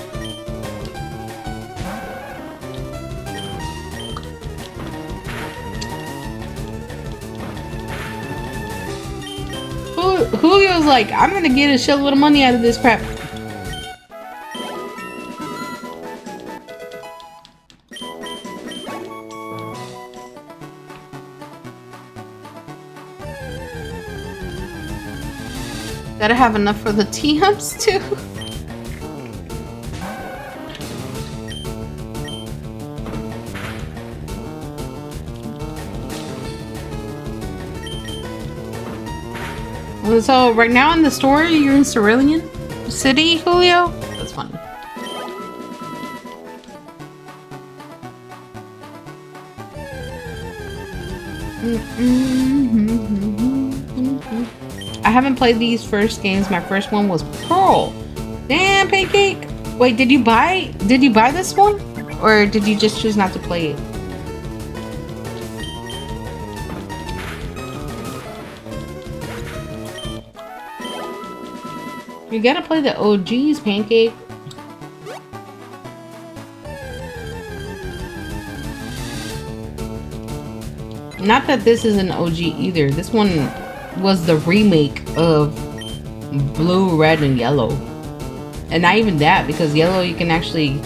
Julio's like, I'm gonna get a shitload of money out of this crap. Gotta have enough for the TMs too. So right now in the story, you're in Cerulean City, Julio? That's funny. I haven't played these first games. My first one was Pearl. Damn, Pancake. Wait, did you buy this one? Or did you just choose not to play it? You gotta play the OGs, Pancake. Not that this is an OG either. This one was the remake of Blue, Red, and Yellow. And not even that, because Yellow you can actually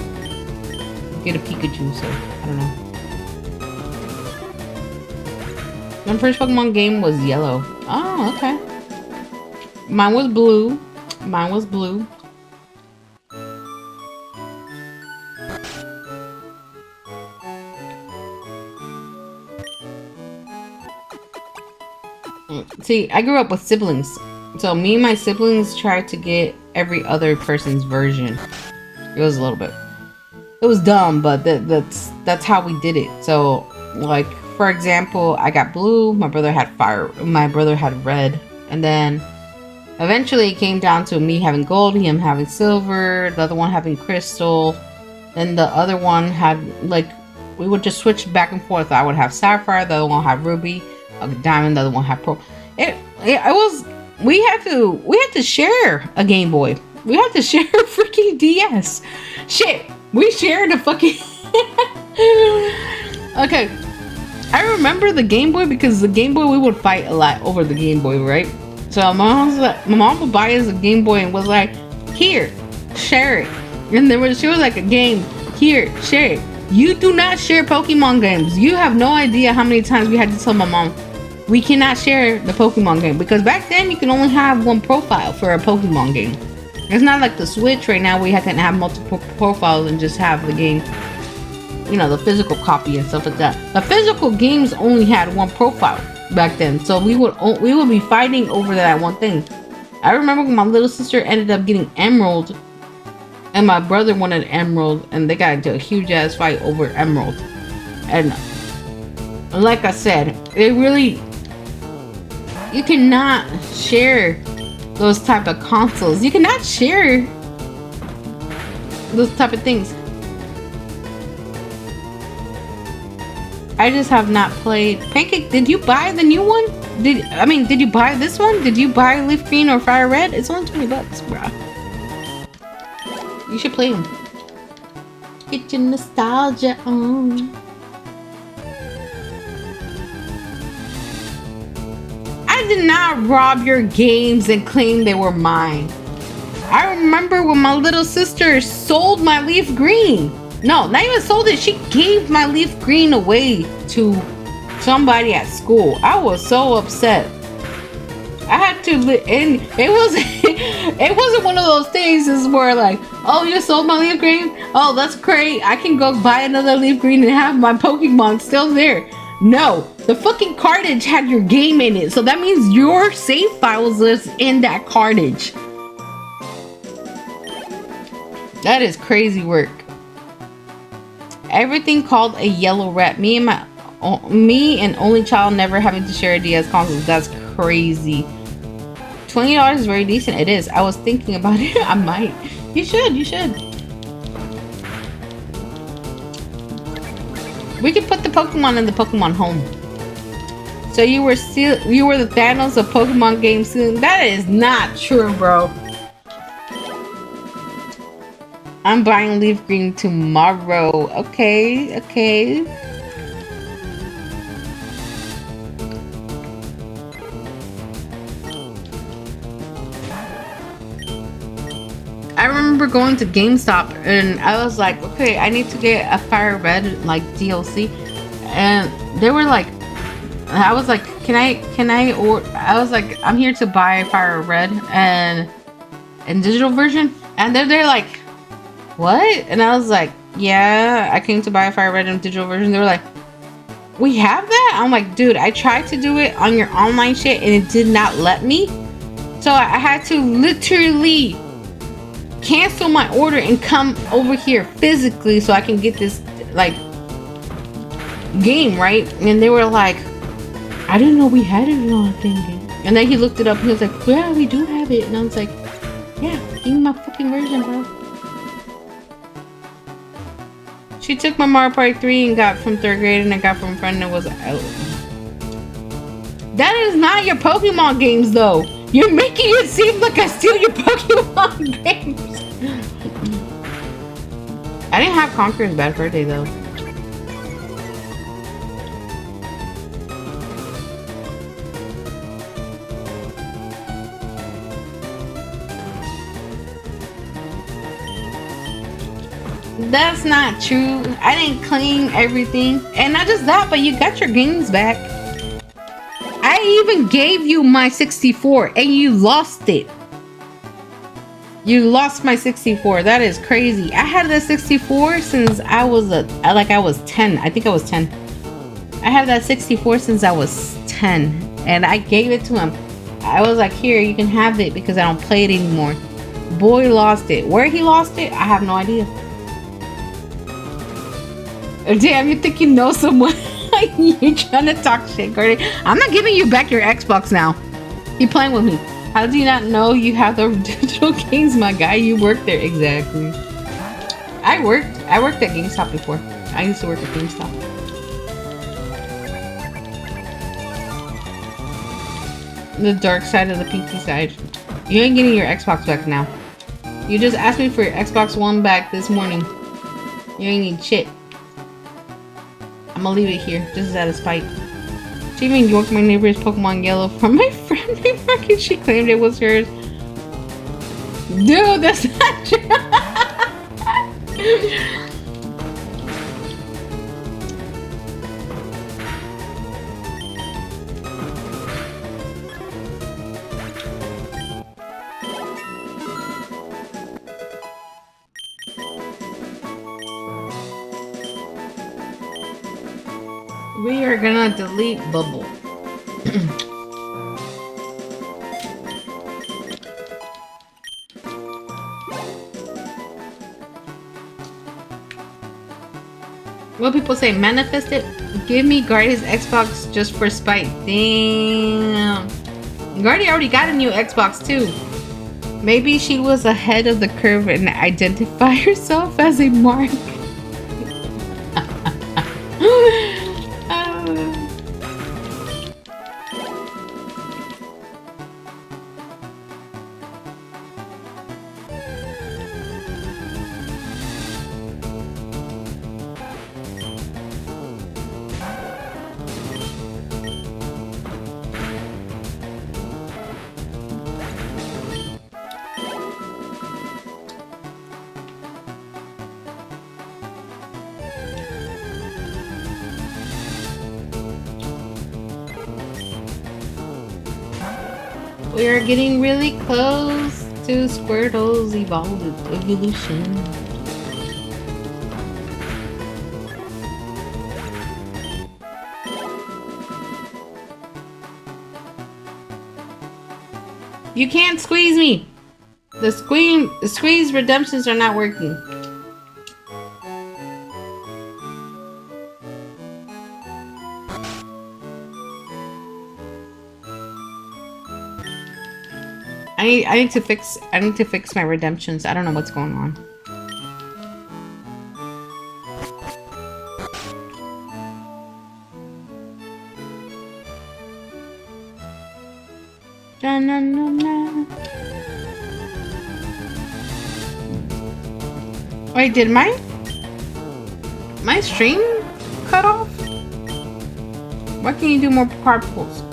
get a Pikachu, so I don't know. My first Pokemon game was yellow. Oh, okay. Mine was blue. Mine was blue. See, I grew up with siblings. So me and my siblings tried to get every other person's version. It was a little bit... It was dumb, but that's how we did it. So, like, for example, I got blue, my brother had fire, my brother had red, and then eventually it came down to me having gold, him having silver, the other one having crystal, and the other one had, like, we would just switch back and forth. I would have sapphire, the other one had ruby, a diamond, the other one had pearl. It was, we had to share a Game Boy. We had to share a freaking DS. Shit, we shared a fucking... Okay, I remember the Game Boy because the Game Boy, we would fight a lot over the Game Boy, right? So my mom would buy us a Game Boy and was like, here, share it. And she was like, a game, here, share it. You do not share Pokemon games. You have no idea how many times we had to tell my mom, we cannot share the Pokemon game. Because back then, you can only have one profile for a Pokemon game. It's not like the Switch right now where you can have multiple profiles and just have the game, you know, the physical copy and stuff like that. The physical games only had one profile back then. So we would be fighting over that one thing. I remember when my little sister ended up getting Emerald and my brother wanted Emerald and they got into a huge ass fight over Emerald. And like I said, it really, you cannot share those type of consoles. You cannot share those type of things. I just have not played. Pancake, did you buy the new one? Did you buy this one? Did you buy Leaf Green or Fire Red? It's only $20, bruh. You should play them. Get your nostalgia on. I did not rob your games and claim they were mine. I remember when my little sister sold my Leaf Green. No, not even sold it. She gave my Leaf Green away to somebody at school. I was so upset. I had to, and it wasn't one of those things where like, oh, you sold my Leaf Green? Oh, that's great. I can go buy another Leaf Green and have my Pokemon still there. No, the fucking cartridge had your game in it. So that means your save files is in that cartridge. That is crazy work. Everything called a yellow rat. Me and only child never having to share a DS console. That's crazy. $20 is very decent. It is. I was thinking about it. I might. You should. We could put the Pokemon in the Pokemon home. So you were the Thanos of Pokemon games soon. That is not true, bro. I'm buying Leaf Green tomorrow. Okay. I remember going to GameStop and I was like, okay, I need to get a Fire Red like DLC, and they were like, I was like, can I or I was like, I'm here to buy Fire Red and digital version, and they're like, what? And I was like, yeah, I came to buy a Fire Red and digital version. They were like, we have that? I'm like, dude, I tried to do it on your online shit and it did not let me. So I had to literally cancel my order and come over here physically so I can get this like game, right? And they were like, I didn't know we had it on thingy. And then he looked it up and he was like, yeah, we do have it. And I was like, yeah, give me my fucking version, bro. She took my Mario Party 3 and got from 3rd grade, and I got from a friend that was out. That is not your Pokemon games, though. You're making it seem like I steal your Pokemon games. I didn't have Conqueror's Bad Fur Day, though. That's not true. I didn't claim everything. And not just that, but you got your games back. I even gave you my 64 and you lost it. You lost my 64. That is crazy. I had the 64 since I was 10. I think I was 10. I have that 64 since I was 10. And I gave it to him. I was like, here, you can have it because I don't play it anymore. Boy lost it. Where he lost it, I have no idea. Damn, you think you know someone? You're trying to talk shit, Gordy. I'm not giving you back your Xbox now. You playing with me. How do you not know you have the digital games, my guy? You worked there. Exactly. I worked at GameStop before. I used to work at GameStop. The dark side of the pinky side. You ain't getting your Xbox back now. You just asked me for your Xbox One back this morning. You ain't need shit. I'm gonna leave it here, just out of spite. She even yorked my neighbor's Pokemon Yellow from my friend and she claimed it was hers. Dude, that's not true. We are gonna delete Bubble. What people say, manifest it? Give me Guardy's Xbox just for spite. Damn. Guardy already got a new Xbox too. Maybe she was ahead of the curve and identify herself as a mark. We are getting really close to Squirtle's evolution. You can't squeeze me. The squeeze redemptions are not working. I need to fix my redemptions. I don't know what's going on. Wait, did my stream cut off? Why can't you do more card pulls?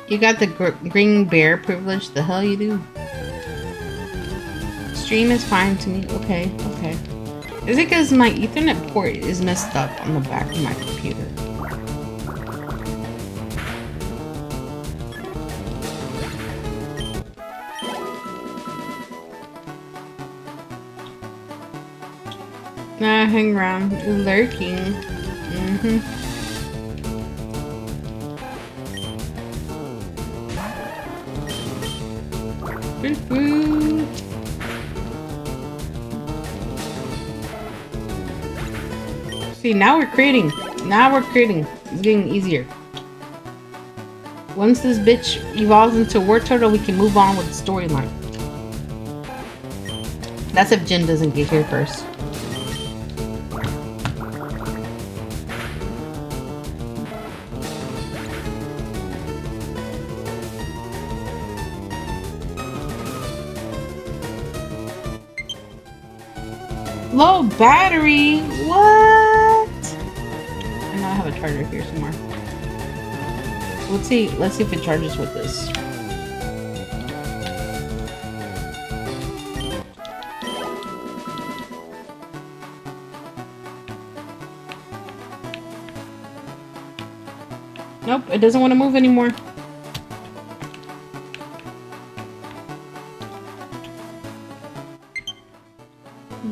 You got the green bear privilege? The hell you do? Stream is fine to me. Okay, okay. Is it because my Ethernet port is messed up on the back of my computer? Nah, hang around. You're lurking. Mm-hmm. See, now we're creating. Now we're creating. It's getting easier. Once this bitch evolves into a war turtle, we can move on with the storyline. That's if Jin doesn't get here first. Low battery? What? I know I have a charger here somewhere. Let's see if it charges with this. Nope, it doesn't want to move anymore.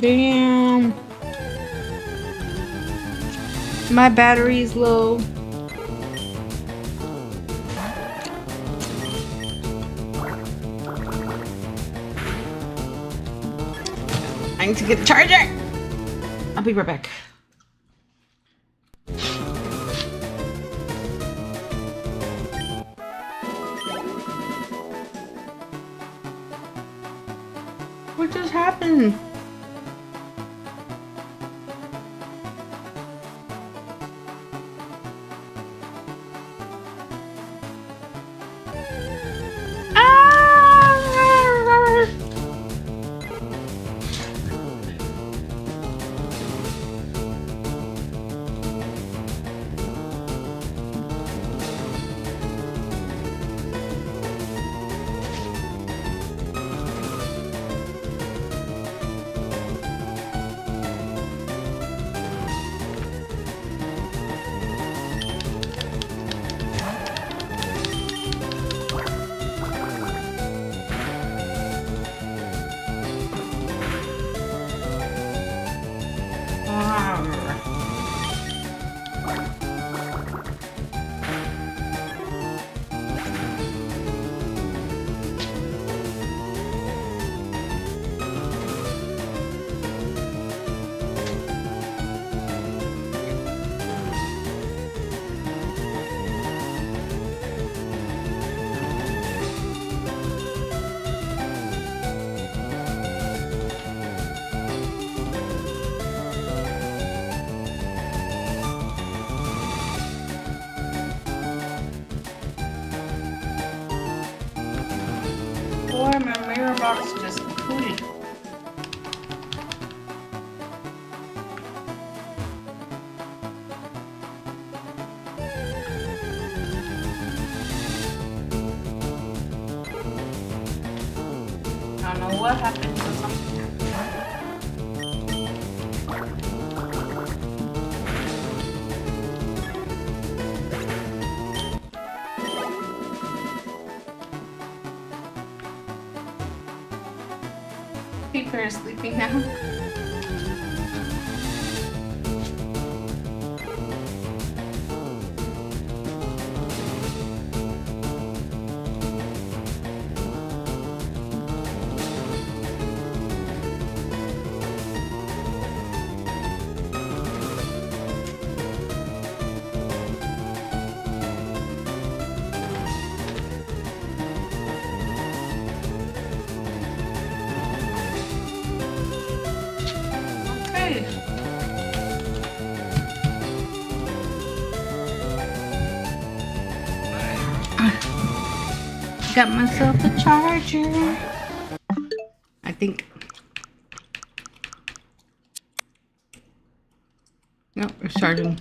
Damn. My battery's low. I need to get the charger. I'll be right back. What just happened? Boy, my mirror box just booted. I don't know what happened, but something happened. People are sleeping now. Got myself a charger. I think. Nope, it's charging.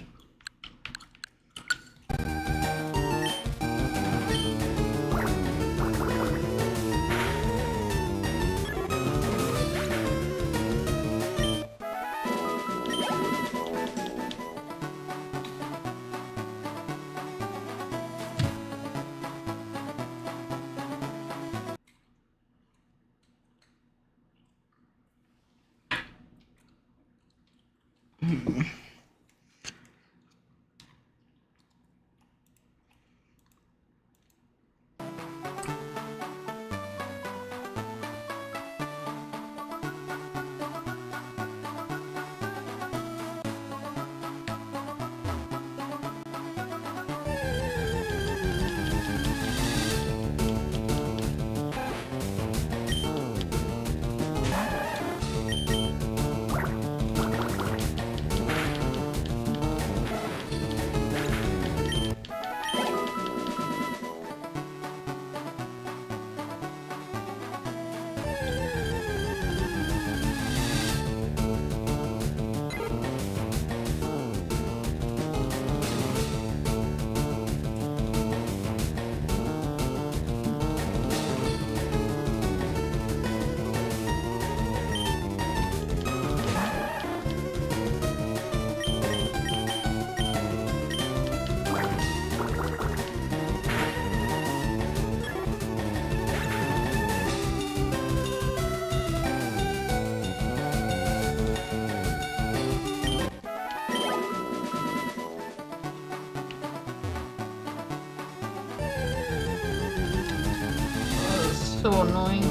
so annoying.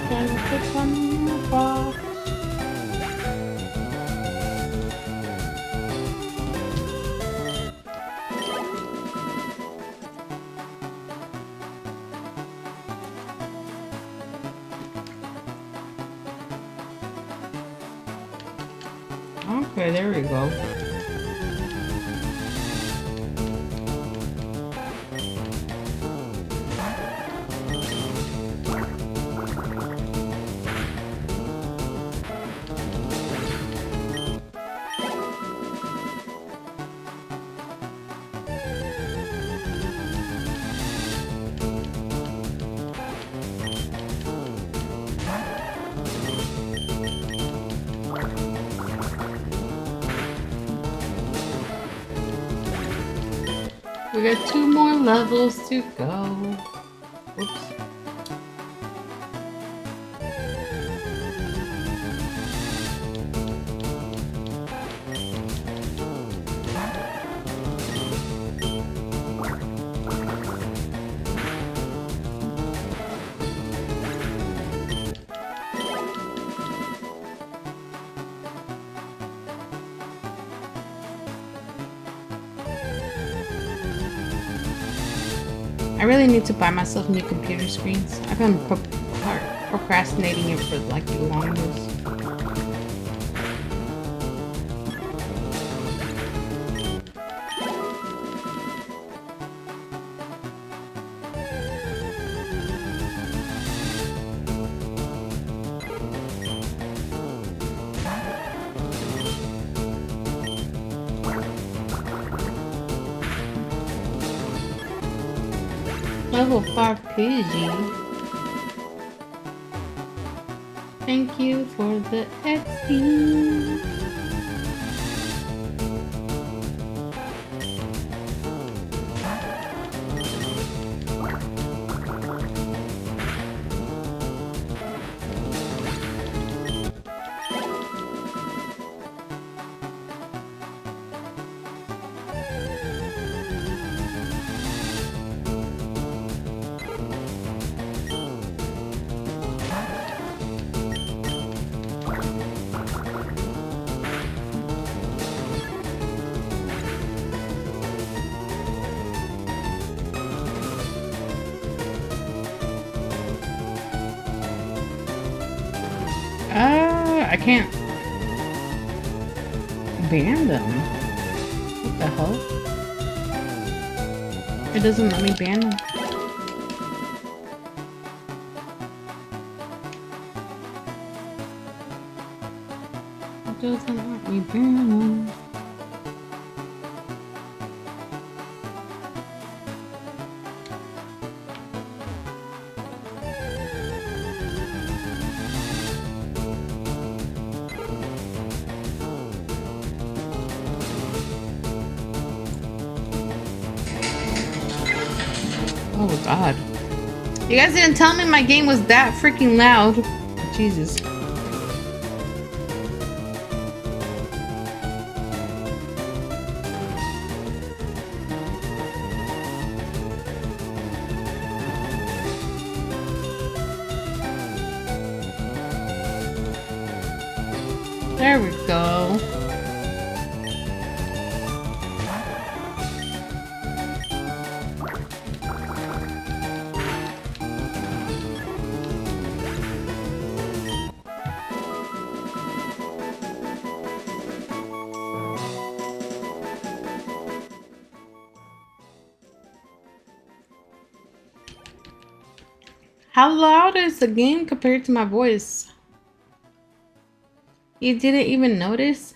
Trying to put one in the box. Okay, there we go. We got 2 more levels to go. Whoops. I really need to buy myself new computer screens. I've been procrastinating it for like the longest. Level 5 PG. Thank you for the XP. I can't ban them. What the hell? It doesn't let me ban them. It doesn't let me ban them. Oh god. You guys didn't tell me my game was that freaking loud. Jesus. There we go. How loud is the game compared to my voice? You didn't even notice?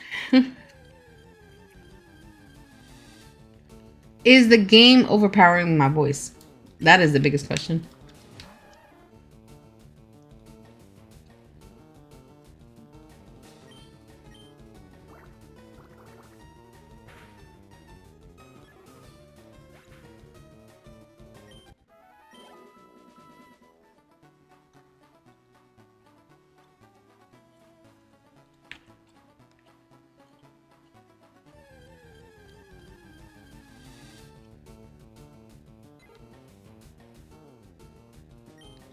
Is the game overpowering my voice? That is the biggest question.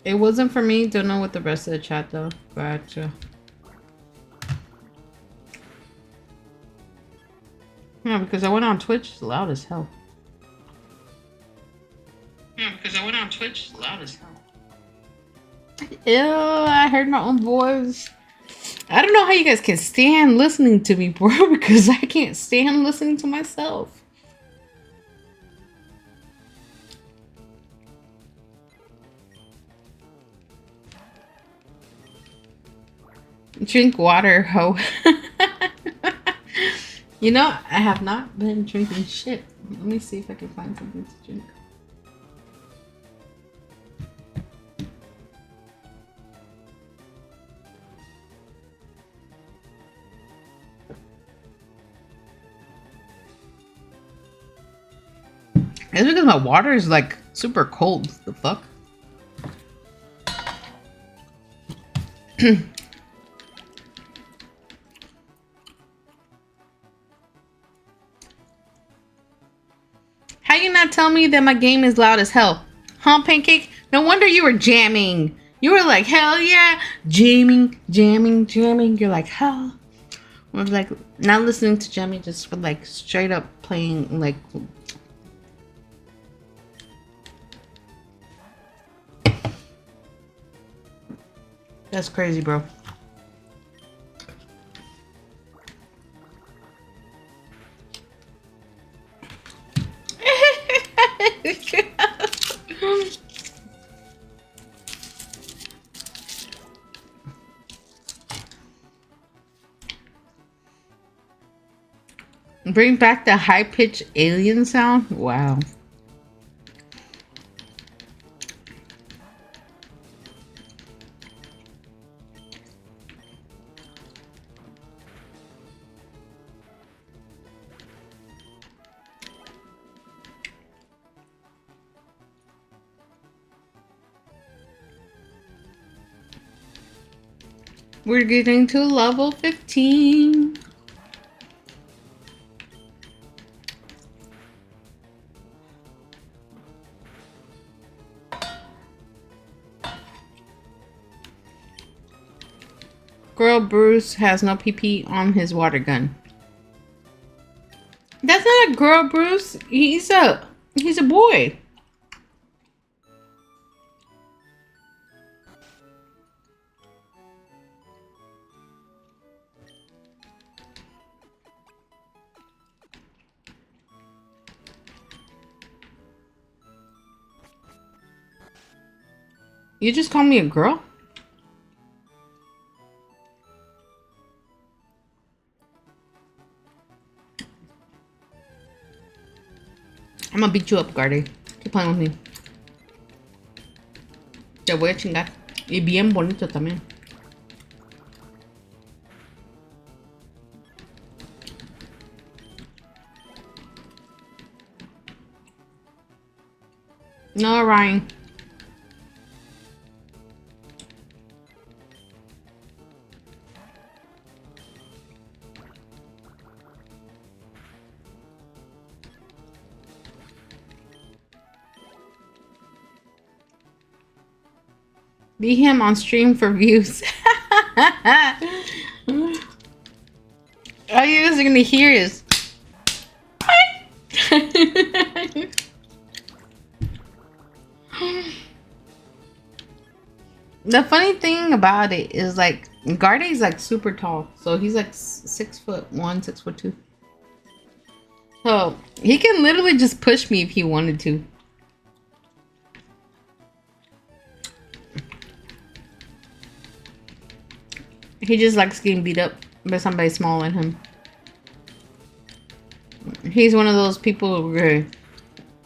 It wasn't for me. Don't know what the rest of the chat though. Gotcha. Yeah, because I went on Twitch. It's loud as hell. Yeah, because I went on Twitch. It's loud as hell. Ew, I heard my own voice. I don't know how you guys can stand listening to me, bro, because I can't stand listening to myself. Drink water, ho. You know, I have not been drinking shit. Let me see if I can find something to drink. It's because my water is like super cold. The fuck? How you not tell me that my game is loud as hell? Huh, Pancake? No wonder you were jamming. You were like, hell yeah. Jamming, jamming, jamming. You're like, hell. I was like, not listening to jamming, just for like straight up playing like... That's crazy, bro. Bring back the high-pitched alien sound? Wow. We're getting to level 15. Girl Bruce has no PP on his water gun. That's not a girl Bruce. He's a boy. You just call me a girl? I'm gonna beat you up, Gardy. Keep playing with me. Te voy a chingar. Y bien bonito también. No, Ryan. Be him on stream for views. All you guys are gonna hear is the funny thing about it is like Gardy's like super tall, so he's like 6'1", 6'2". So he can literally just push me if he wanted to. He just likes getting beat up by somebody smaller than him. He's one of those people where,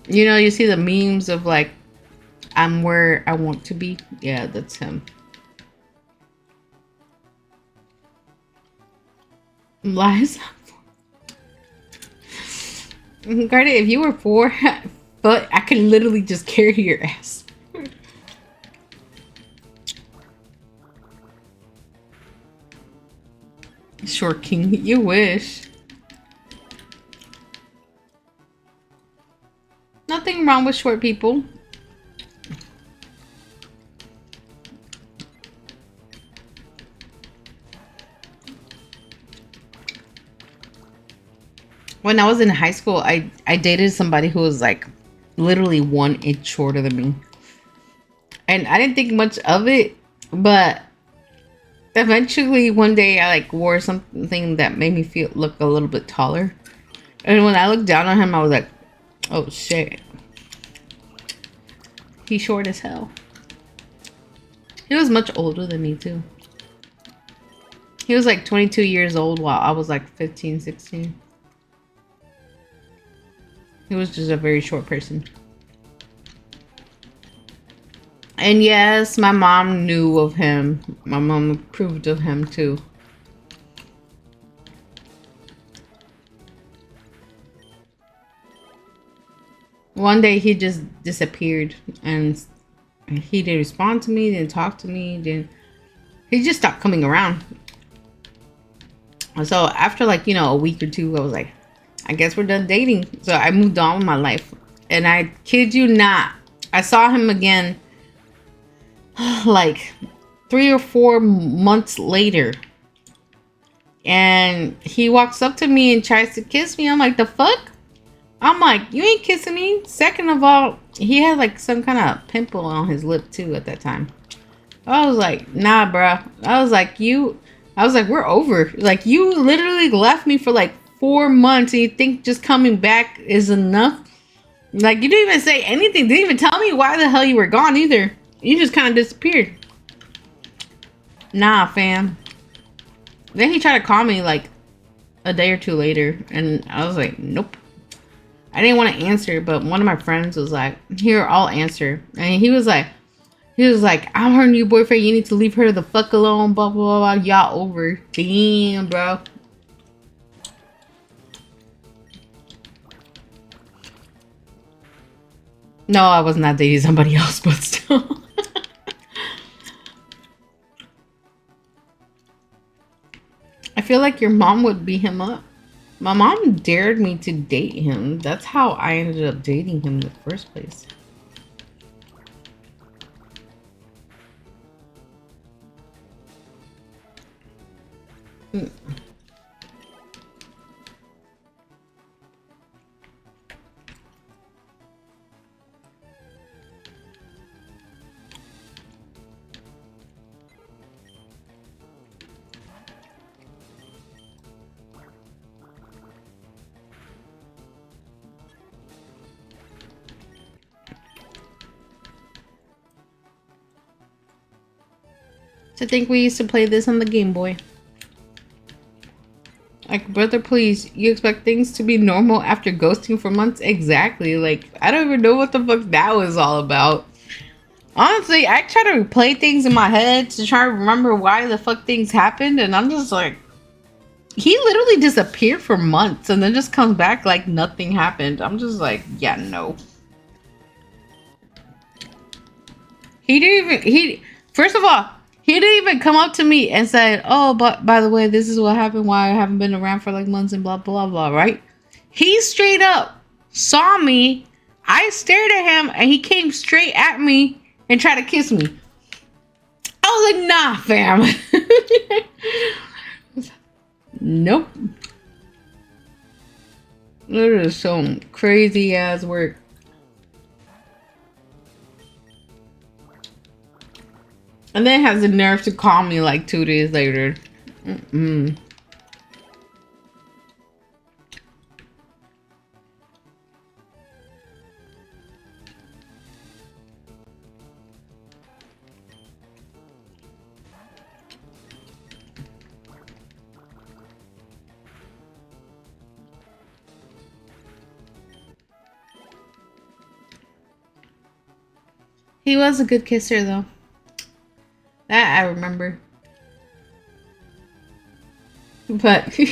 you know, you see the memes of like, I'm where I want to be. Yeah, that's him. Lies. Garnet, if you were 4 foot, I could literally just carry your ass. Short king, you wish. Nothing wrong with short people. When I was in high school, I dated somebody who was like literally 1 inch shorter than me. And I didn't think much of it, but eventually one day I like wore something that made me look a little bit taller. And when I looked down on him, I was like, oh shit. He's short as hell. He was much older than me too. He was like 22 years old while I was like 15, 16. He was just a very short person. And yes, my mom knew of him. My mom approved of him too. One day he just disappeared and he didn't respond to me, didn't talk to me, he just stopped coming around. So after like, you know, a week or two, I was like, I guess we're done dating. So I moved on with my life. And I kid you not, I saw him again like 3 or 4 months later. And he walks up to me and tries to kiss me. I'm like, the fuck? I'm like, you ain't kissing me. Second of all, he had like some kind of pimple on his lip too at that time. I was like, nah, bruh. I was like, we're over. Like, you literally left me for like 4 months and you think just coming back is enough? Like, you didn't even say anything. Didn't even tell me why the hell you were gone either. You just kind of disappeared. Nah, fam. Then he tried to call me like a day or two later and I was like, nope. I didn't want to answer, but one of my friends was like, here, I'll answer. And he was like, I'm her new boyfriend. You need to leave her the fuck alone. Blah, blah, blah, blah. Y'all over. Damn, bro. No, I was not dating somebody else, but still. I feel like your mom would beat him up. My mom dared me to date him. That's how I ended up dating him in the first place. To think we used to play this on the Game Boy. Like, brother, please, you expect things to be normal after ghosting for months? Exactly. Like, I don't even know what the fuck that was all about. Honestly, I try to replay things in my head to try to remember why the fuck things happened, and I'm just like, he literally disappeared for months and then just comes back like nothing happened. I'm just like, yeah, no. First of all, he didn't even come up to me and said, oh, but by the way, this is what happened, why I haven't been around for like months and blah, blah, blah, right? He straight up saw me. I stared at him and he came straight at me and tried to kiss me. I was like, nah, fam. Nope. That is some crazy ass work. And then has the nerve to call me like 2 days later. He was a good kisser, though. That I remember. But good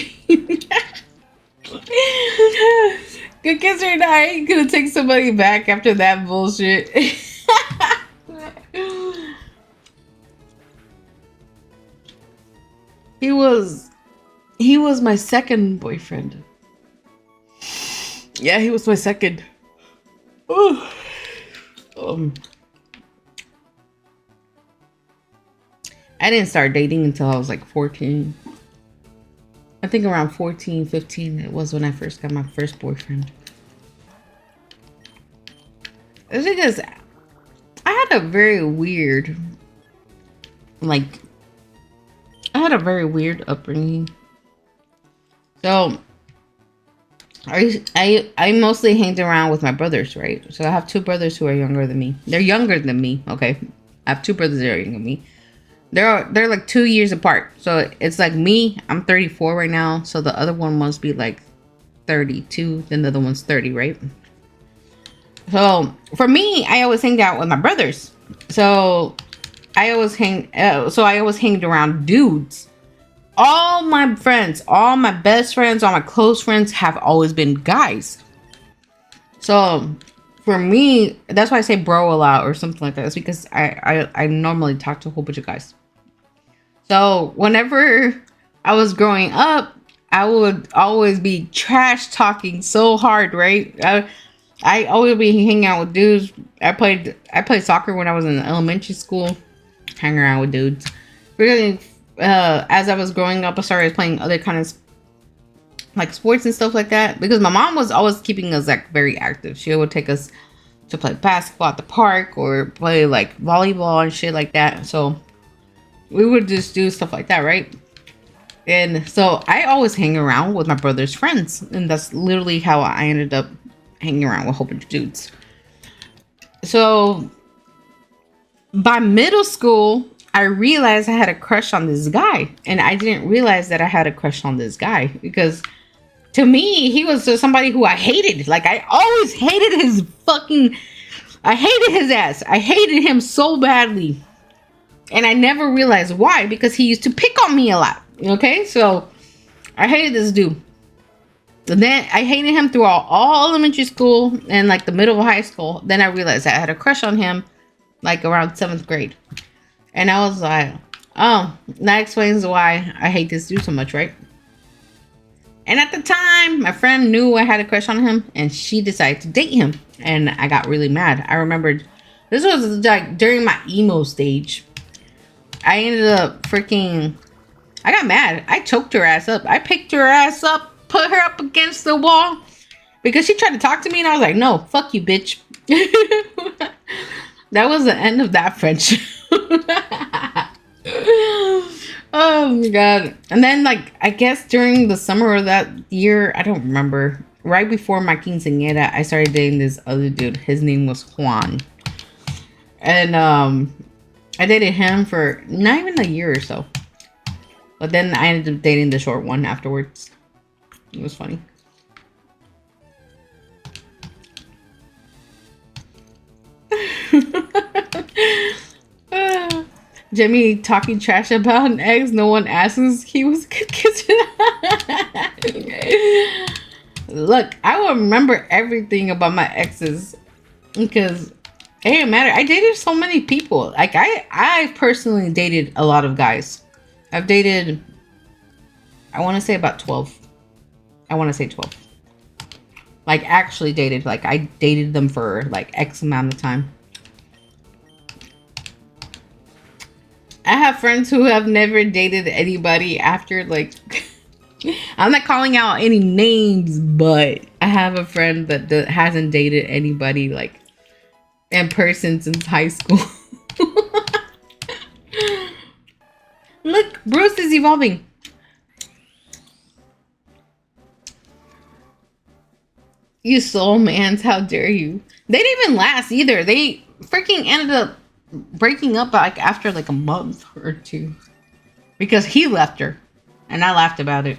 kisser and I ain't gonna take somebody back after that bullshit. He was my second boyfriend. Yeah, he was my second. Oh. I didn't start dating until I was like 14. I think around 14, 15, it was when I first got my first boyfriend. It's because I had a very weird, upbringing. So I mostly hanged around with my brothers, right? So I have two brothers who are younger than me. They're younger than me, okay? I have two brothers that are younger than me. They're like 2 years apart. So it's like me, I'm 34 right now. So the other one must be like 32. Then the other one's 30, right? So for me, I always hanged out with my brothers. So I always hanged around dudes. All my friends, all my best friends, all my close friends have always been guys. So for me, that's why I say bro a lot or something like that. It's because I normally talk to a whole bunch of guys. So whenever I was growing up, I would always be trash talking so hard, right? I always be hanging out with dudes. I played soccer when I was in elementary school, hanging around with dudes. Really, as I was growing up, I started playing other kind of like sports and stuff like that because my mom was always keeping us like very active. She would take us to play basketball at the park or play like volleyball and shit like that. So we would just do stuff like that, right? And so I always hang around with my brother's friends, and that's literally how I ended up hanging around with a whole bunch of dudes. So by middle school, I realized I had a crush on this guy, and I didn't realize that I had a crush on this guy because to me, he was just somebody who I hated. Like, I always hated I hated his ass. I hated him so badly. And I never realized why, because he used to pick on me a lot. Okay, so I hated this dude. And then I hated him throughout all elementary school and like the middle of high school. Then I realized I had a crush on him like around 7th grade. And I was like, oh, that explains why I hate this dude so much, right? And at the time, my friend knew I had a crush on him and she decided to date him. And I got really mad. I remembered this was like during my emo stage. I ended up I got mad. I choked her ass up. I picked her ass up, put her up against the wall because she tried to talk to me and I was like, no, fuck you, bitch. That was the end of that friendship. Oh my god. And then like, I guess during the summer of that year, I don't remember, right before my quinceañera, I started dating this other dude. His name was Juan. And I dated him for not even a year or so. But then I ended up dating the short one afterwards. It was funny. Jimmy talking trash about an ex. No one asks. He was a good kisser. Look, I will remember everything about my exes because it didn't matter. I dated so many people. Like I personally dated a lot of guys. I've dated, I want to say about 12. I want to say 12. Like actually dated. Like I dated them for like X amount of time. I have friends who have never dated anybody after like I'm not calling out any names, but I have a friend that hasn't dated anybody like in person since high school. Look, Bruce is evolving. You soul mans, how dare you? They didn't even last either. They freaking ended up breaking up like after like a month or two because he left her and I laughed about it.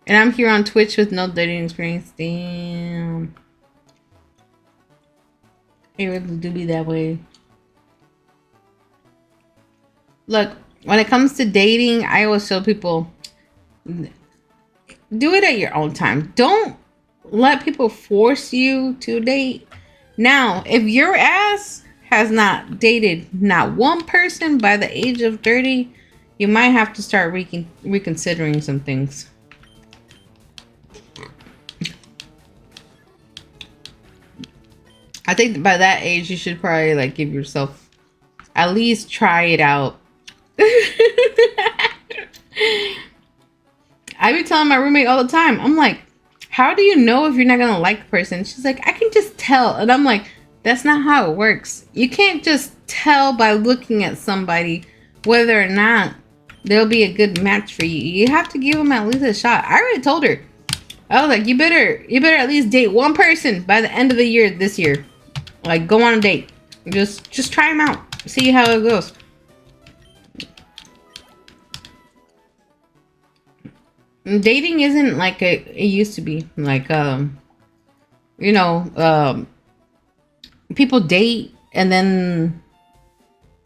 And I'm here on Twitch with no dating experience. Damn. It really do be that way. Look, when it comes to dating, I always tell people, do it at your own time. Don't let people force you to date. Now, if your ass has not dated not one person by the age of 30, you might have to start reconsidering some things. I think by that age, you should probably like give yourself at least try it out. I be telling my roommate all the time, I'm like, how do you know if you're not gonna like a person? She's like, I can just tell. And I'm like, that's not how it works. You can't just tell by looking at somebody whether or not they'll be a good match for you. You have to give them at least a shot. I already told her. I was like, you better at least date one person by the end of the year this year. Like, go on a date. Just try them out. See how it goes. Dating isn't like it used to be. Like, people date and then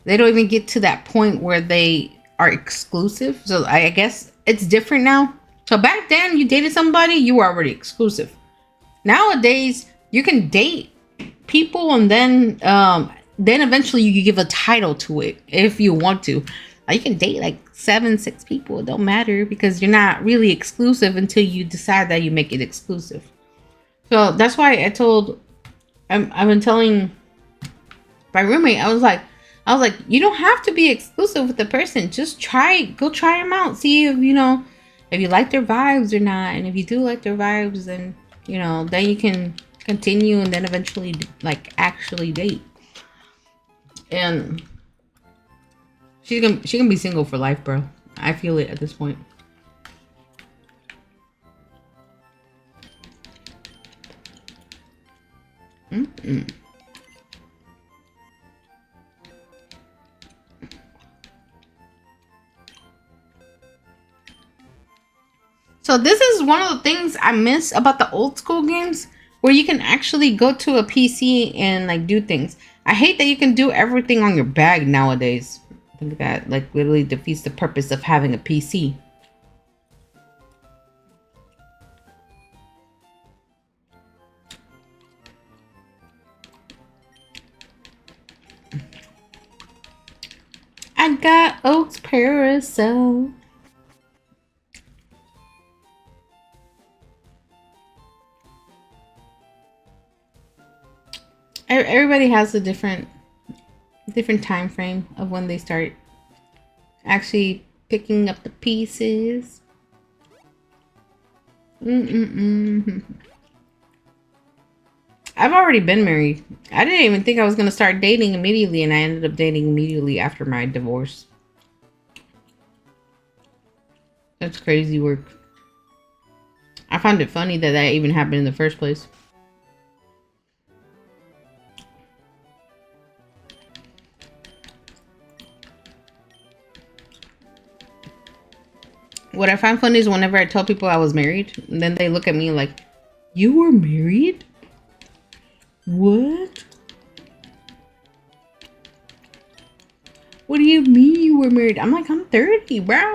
they don't even get to that point where they are exclusive. So I guess it's different now. So back then, you dated somebody, you were already exclusive. Nowadays, you can date people and then eventually you give a title to it if you want to. You can date like 6 people. It don't matter because you're not really exclusive until you decide that you make it exclusive. So that's why I've been telling my roommate, I was like, you don't have to be exclusive with the person. Just go try them out. See if you like their vibes or not. And if you do like their vibes, then then you can continue and then eventually like actually date. And she can be single for life, bro. I feel it at this point. So this is one of the things I miss about the old school games, where you can actually go to a PC and like do things. I hate that you can do everything on your bag nowadays. I think that like literally defeats the purpose of having a PC. I got Oak's Parasol. Everybody has a different time frame of when they start actually picking up the pieces. I've already been married. I didn't even think I was going to start dating immediately, and I ended up dating immediately after my divorce. That's crazy work. I find it funny that even happened in the first place. What I find funny is whenever I tell people I was married, and then they look at me like, you were married? What? What do you mean you were married? I'm like, I'm 30, bro.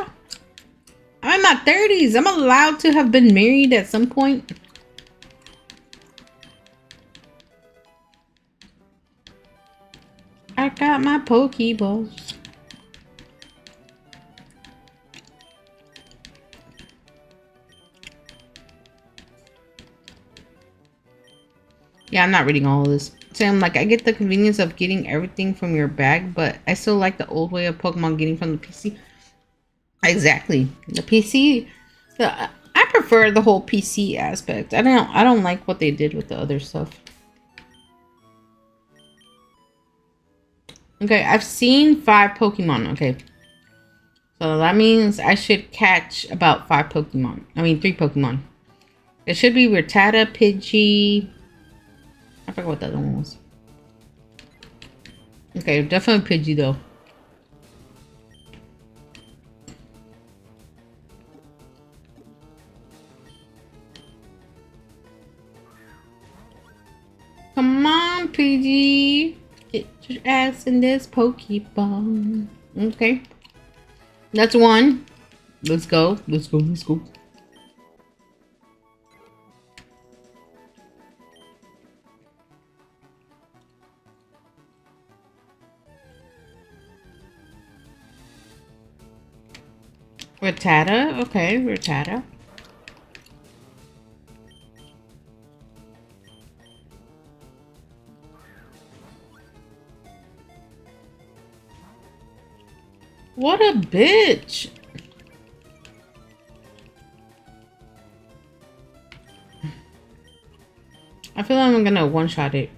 I'm in my 30s. I'm allowed to have been married at some point. I got my Pokeballs. Yeah, I'm not reading all of this. So I'm like, I get the convenience of getting everything from your bag, but I still like the old way of Pokemon getting from the PC. Exactly. The PC, I prefer the whole PC aspect. I don't like what they did with the other stuff. Okay, I've seen 5 Pokemon. Okay. So that means I should catch about 5 Pokemon. I mean, 3 Pokemon. It should be Rattata, Pidgey. I forgot what the other one was. Okay, definitely Pidgey though. your ass in this Pokeball. Okay. That's one. Let's go. Let's go. Let's go. Rattata. Okay, Rattata. What a bitch. I feel like I'm gonna one-shot it.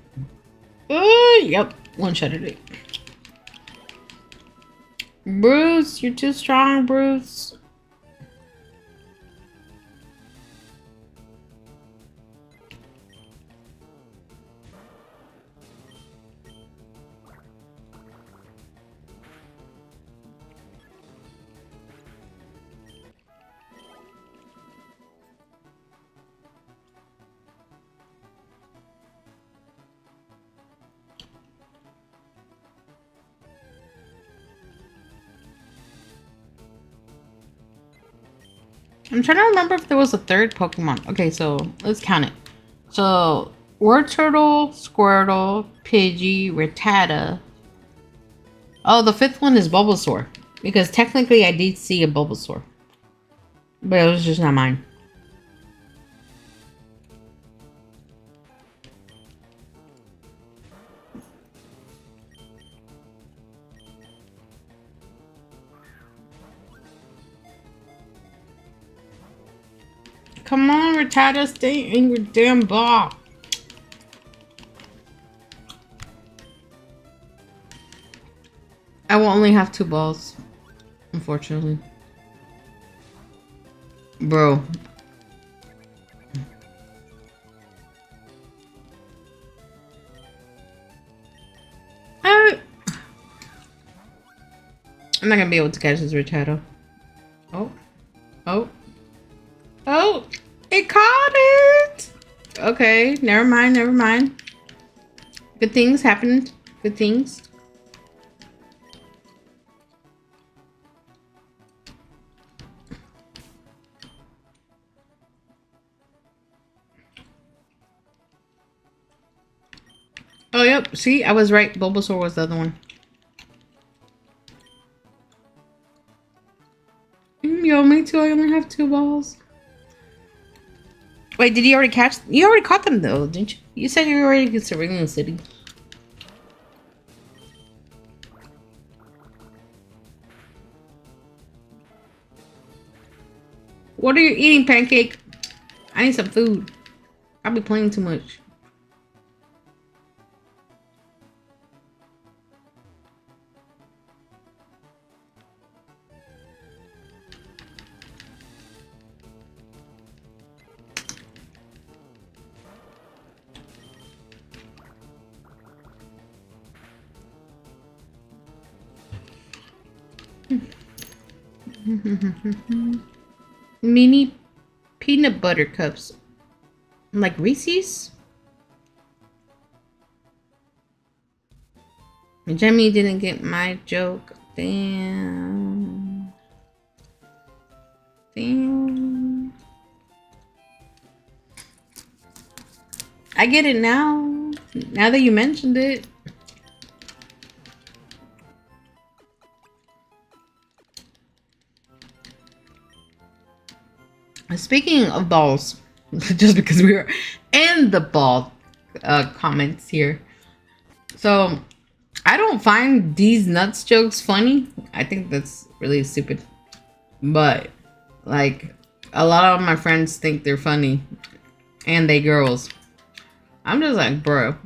Yep, one-shotted it. Bruce, you're too strong, Bruce. I'm trying to remember if there was a third Pokemon. Okay, so let's count it. So, Wartortle, Squirtle, Pidgey, Rattata. Oh, the fifth one is Bulbasaur. Because technically I did see a Bulbasaur. But it was just not mine. Come on, Rattata, stay in your damn ball. I will only have 2 balls, unfortunately. Bro. I'm not gonna be able to catch this Rattata. Oh. Oh. Oh! It caught it! Okay, never mind, never mind. Good things happened. Good things. Oh, yep. See, I was right. Bulbasaur was the other one. Yo, me too. I only have 2 balls. Wait, did you already catch? You already caught them though, didn't you? You said you were already in Cerulean City. What are you eating, Pancake? I need some food. I'll be playing too much. Mini peanut butter cups. Like Reese's? Jemmy didn't get my joke. Damn. Damn. I get it now. Now that you mentioned it. Speaking of balls, just because we were in the ball comments here. So, I don't find these nuts jokes funny. I think that's really stupid. But, like, a lot of my friends think they're funny. And they girls. I'm just like, bro.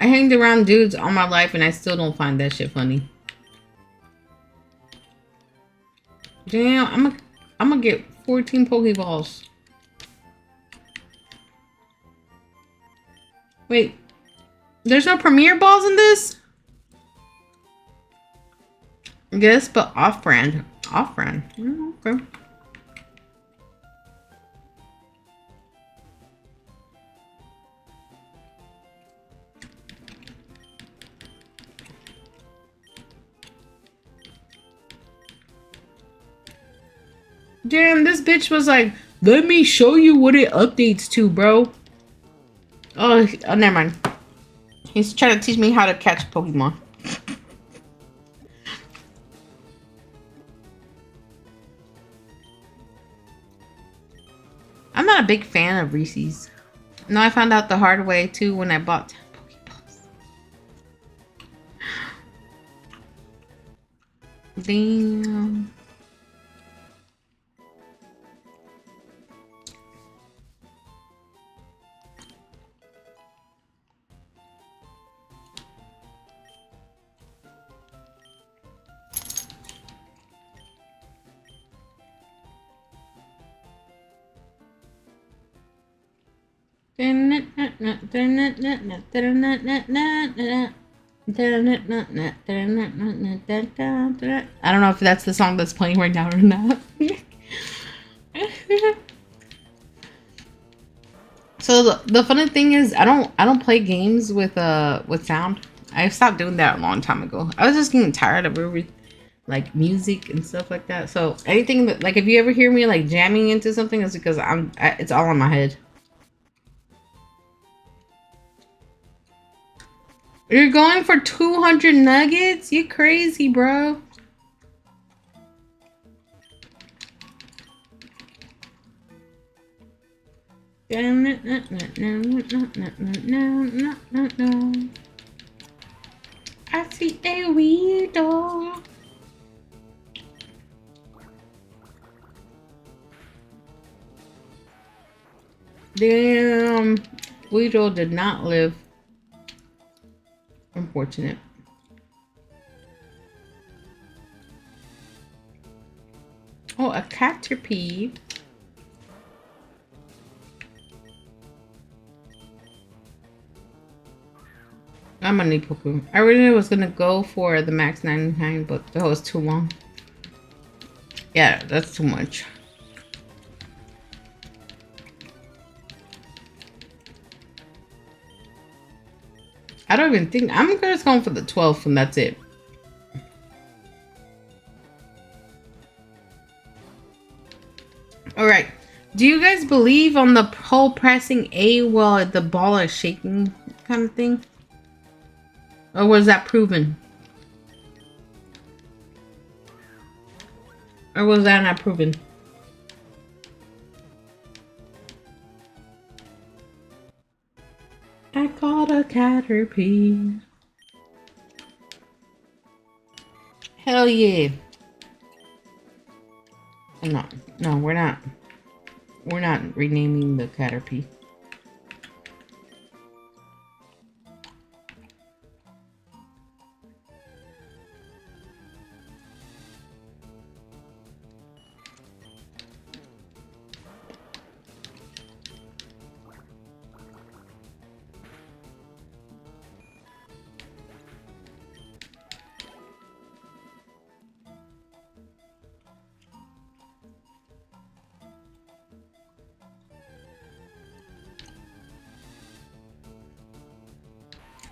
I hanged around dudes all my life and I still don't find that shit funny. Damn, I'm gonna get 14 Pokeballs. Wait, there's no Premier Balls in this? Yes, but off-brand. Off-brand. Okay. Damn, this bitch was like, let me show you what it updates to, bro. Oh, never mind. He's trying to teach me how to catch Pokemon. I'm not a big fan of Reese's. No, I found out the hard way too when I bought 10 Pokeballs. Damn. I don't know if that's the song that's playing right now or not. So the funny thing is, I don't play games with sound. I stopped doing that a long time ago. I was just getting tired of like music and stuff like that. So anything that, like, if you ever hear me like jamming into something, it's because it's all in my head. You're going for 200 nuggets? You crazy, bro. I see a weirdo. Damn. Weirdo did not live. Unfortunate. Oh, a Caterpie. I'm gonna need Pokemon. I originally was gonna go for the max 99, but that was too long. Yeah, that's too much. I don't even think I'm just going for the 12th and that's it. All right. Do you guys believe on the whole pressing A while the ball is shaking kind of thing? Or was that proven? Or was that not proven? I caught a Caterpie. Hell yeah. No, we're not. We're not renaming the Caterpie.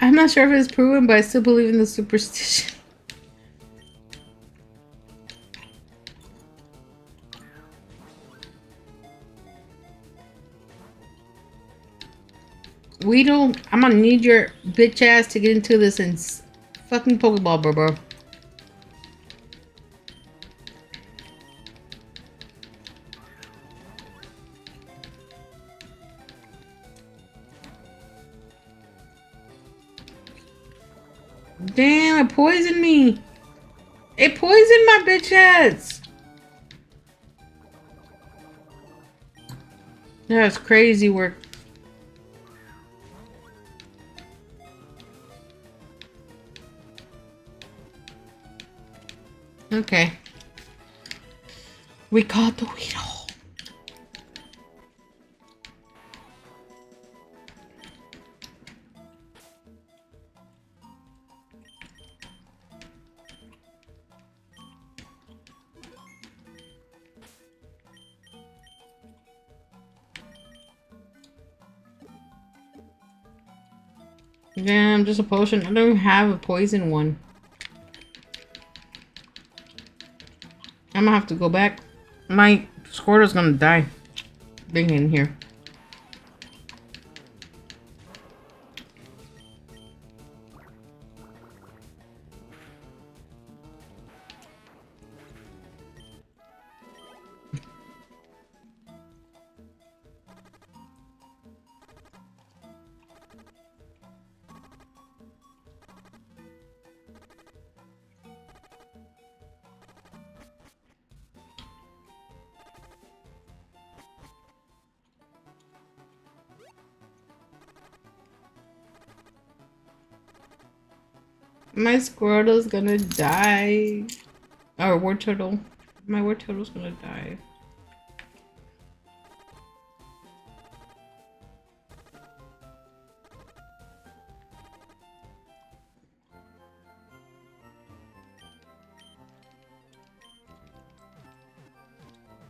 I'm not sure if it's proven, but I still believe in the superstition. I'm gonna need your bitch ass to get into this and fucking Pokeball, bro. Damn, it poisoned me. It poisoned my bitch ass. That's crazy work. Okay. We caught the Weedle. Damn, just a potion. I don't have a poison one. I'm gonna have to go back. My Squirtle's gonna die. Being in here. My Squirtle's gonna die. Or war turtle. My war turtle's gonna die.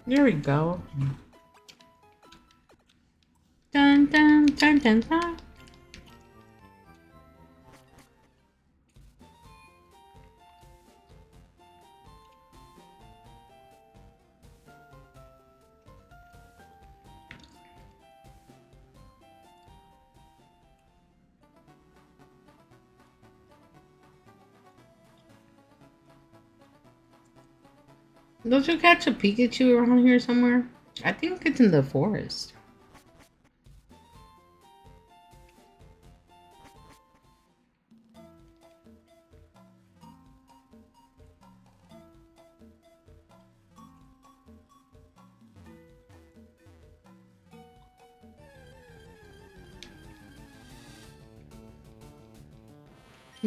There we go. Dun dun dun dun dun. Don't you catch a Pikachu around here somewhere? I think it's in the forest.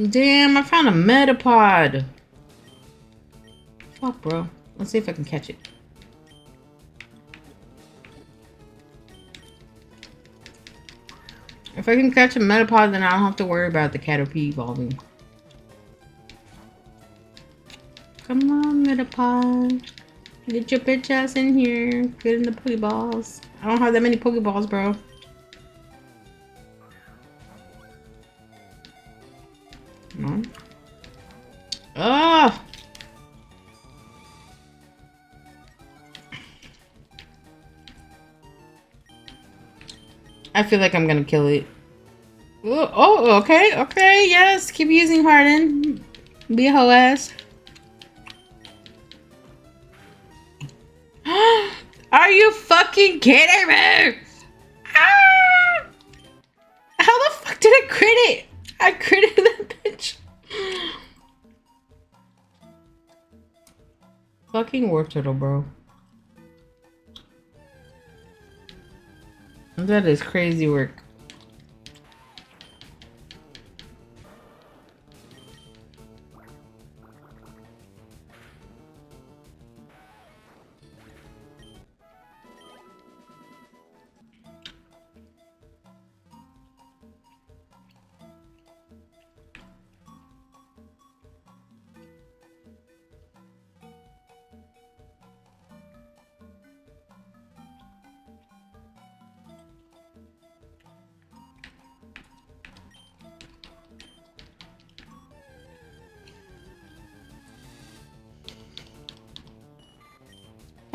Damn, I found a Metapod. Fuck, bro. Let's see if I can catch it. If I can catch a Metapod, then I don't have to worry about the Caterpie evolving. Come on, Metapod. Get your bitch ass in here. Get in the Pokeballs. I don't have that many Pokeballs, bro. No. Oh! I feel like I'm gonna kill it. Oh, okay, okay, yes. Keep using Harden. Be a hoe ass. Are you fucking kidding me? Ah! How the fuck did I crit it? I critted that bitch. Fucking War Turtle, bro. That is crazy work.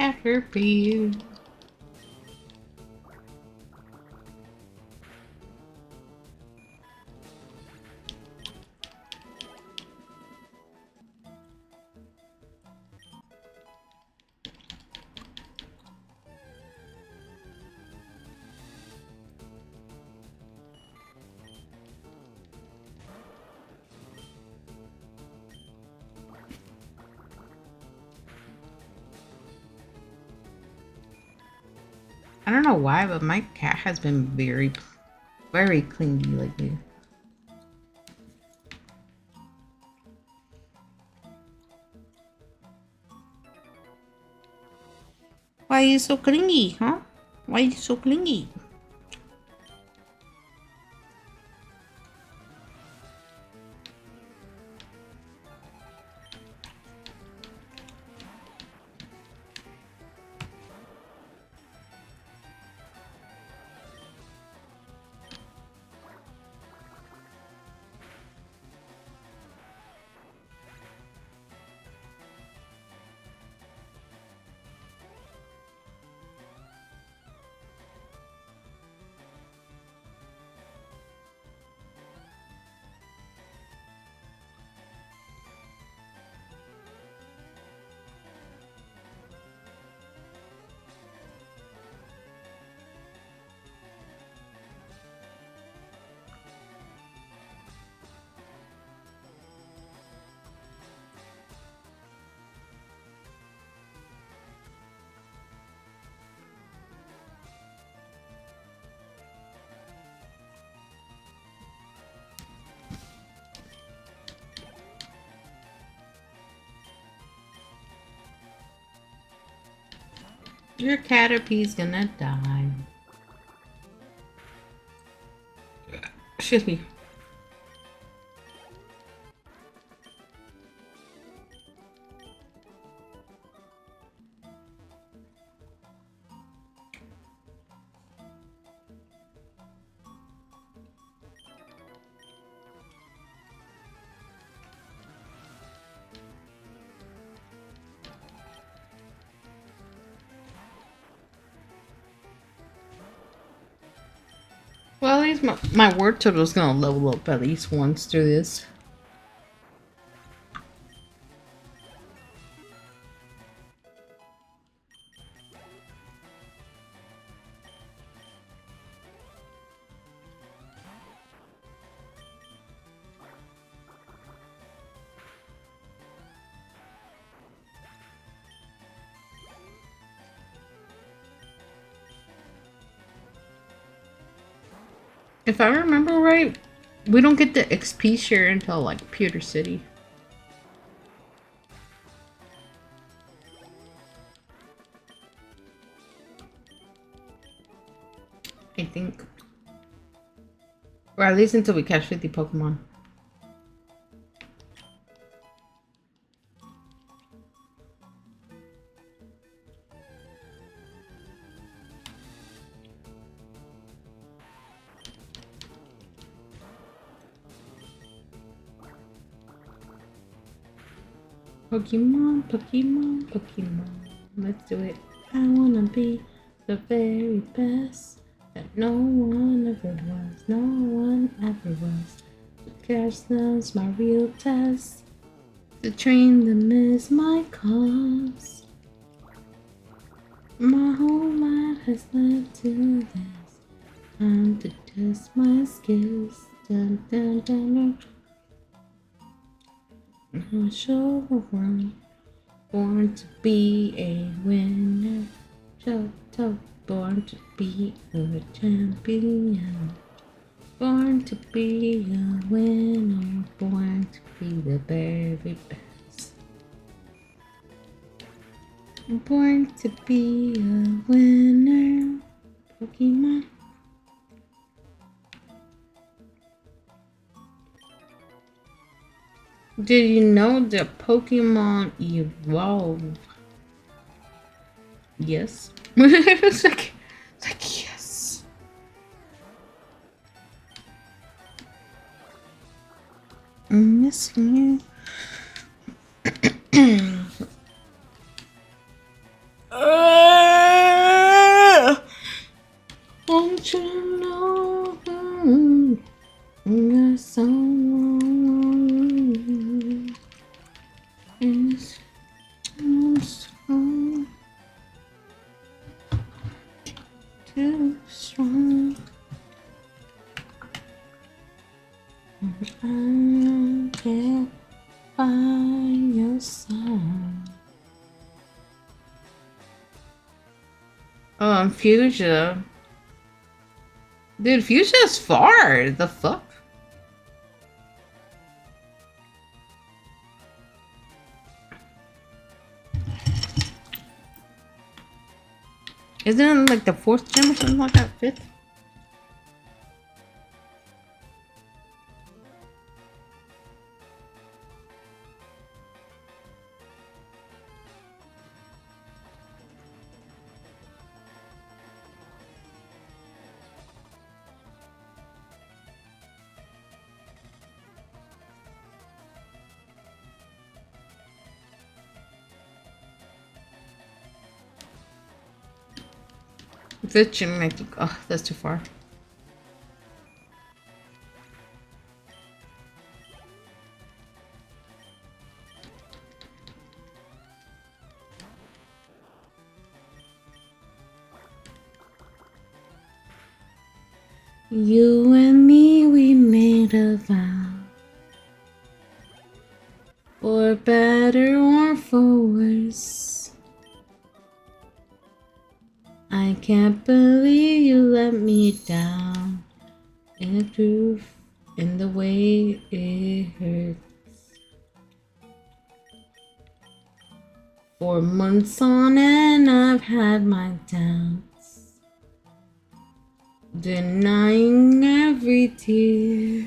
After for you. I don't know why, but my cat has been very clingy lately. Why are you so clingy, huh? Why are you so clingy? Your Caterpie's gonna die. Excuse me. Well, at least my word total is gonna level up at least once through this. If I remember right, we don't get the XP share until like Pewter City. I think. Or at least until we catch 50 Pokemon. Pokemon, Pokemon, Pokemon. Let's do it. I wanna be the very best that no one ever was. No one ever was. To catch them's my real test. To train them is my cause. My whole life has led to this. Time to test my skills. Dun, dun, dun, dun. I'll show the world. Born to be a winner. Born to be a champion. Born to be a winner. Born to be the very best. Born to be a winner. Pokemon. Did you know that Pokemon evolve? Yes. it's like yes. I'm missing you. Won't you know you're so wrong? It's so too strong. I can't find your song. Oh, Fuchsia. Dude, Fuchsia's far. The fuck? Isn't it like the 4th gym or something like that? 5th? The gym, I think. Oh, that's too far. You and me, we made a vow. For better or for worse. I can't believe you let me down. And proof in the way it hurts. For months on end, I've had my doubts, denying every tear.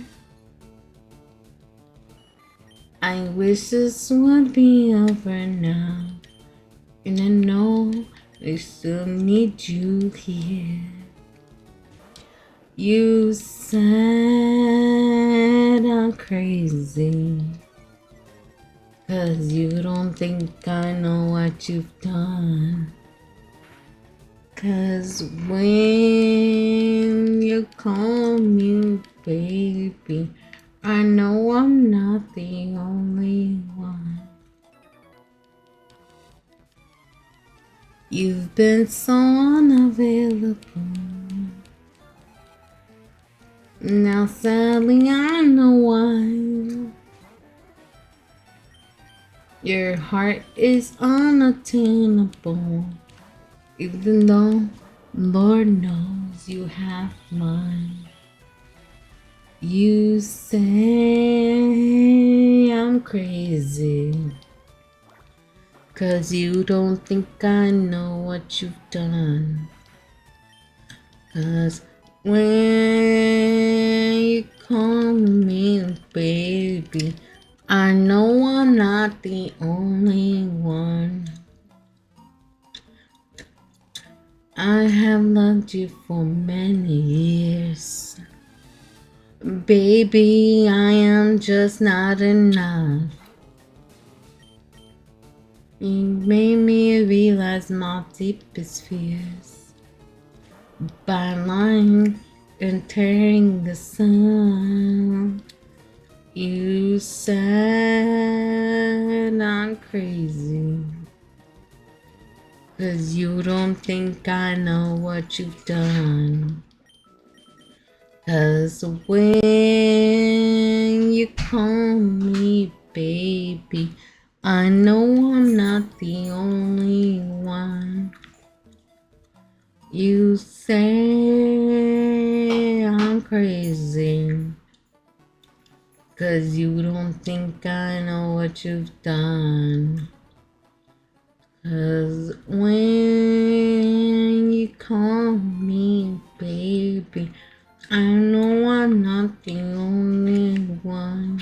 I wish this would be over now, and I know I still need you here. You said I'm crazy, 'cause you don't think I know what you've done. 'Cause when you call me baby, I know I'm not the only one. You've been so unavailable. Now sadly I know why. Your heart is unattainable, even though Lord knows you have mine. You say I'm crazy, 'cause you don't think I know what you've done. 'Cause when you call me baby, I know I'm not the only one. I have loved you for many years. Baby, I am just not enough. You made me realize my deepest fears by lying and turning the sun. You said I'm crazy, 'cause you don't think I know what you've done. 'Cause when you call me baby, I know I'm not the only one. You say I'm crazy, 'cause you don't think I know what you've done. 'Cause when you call me baby, I know I'm not the only one.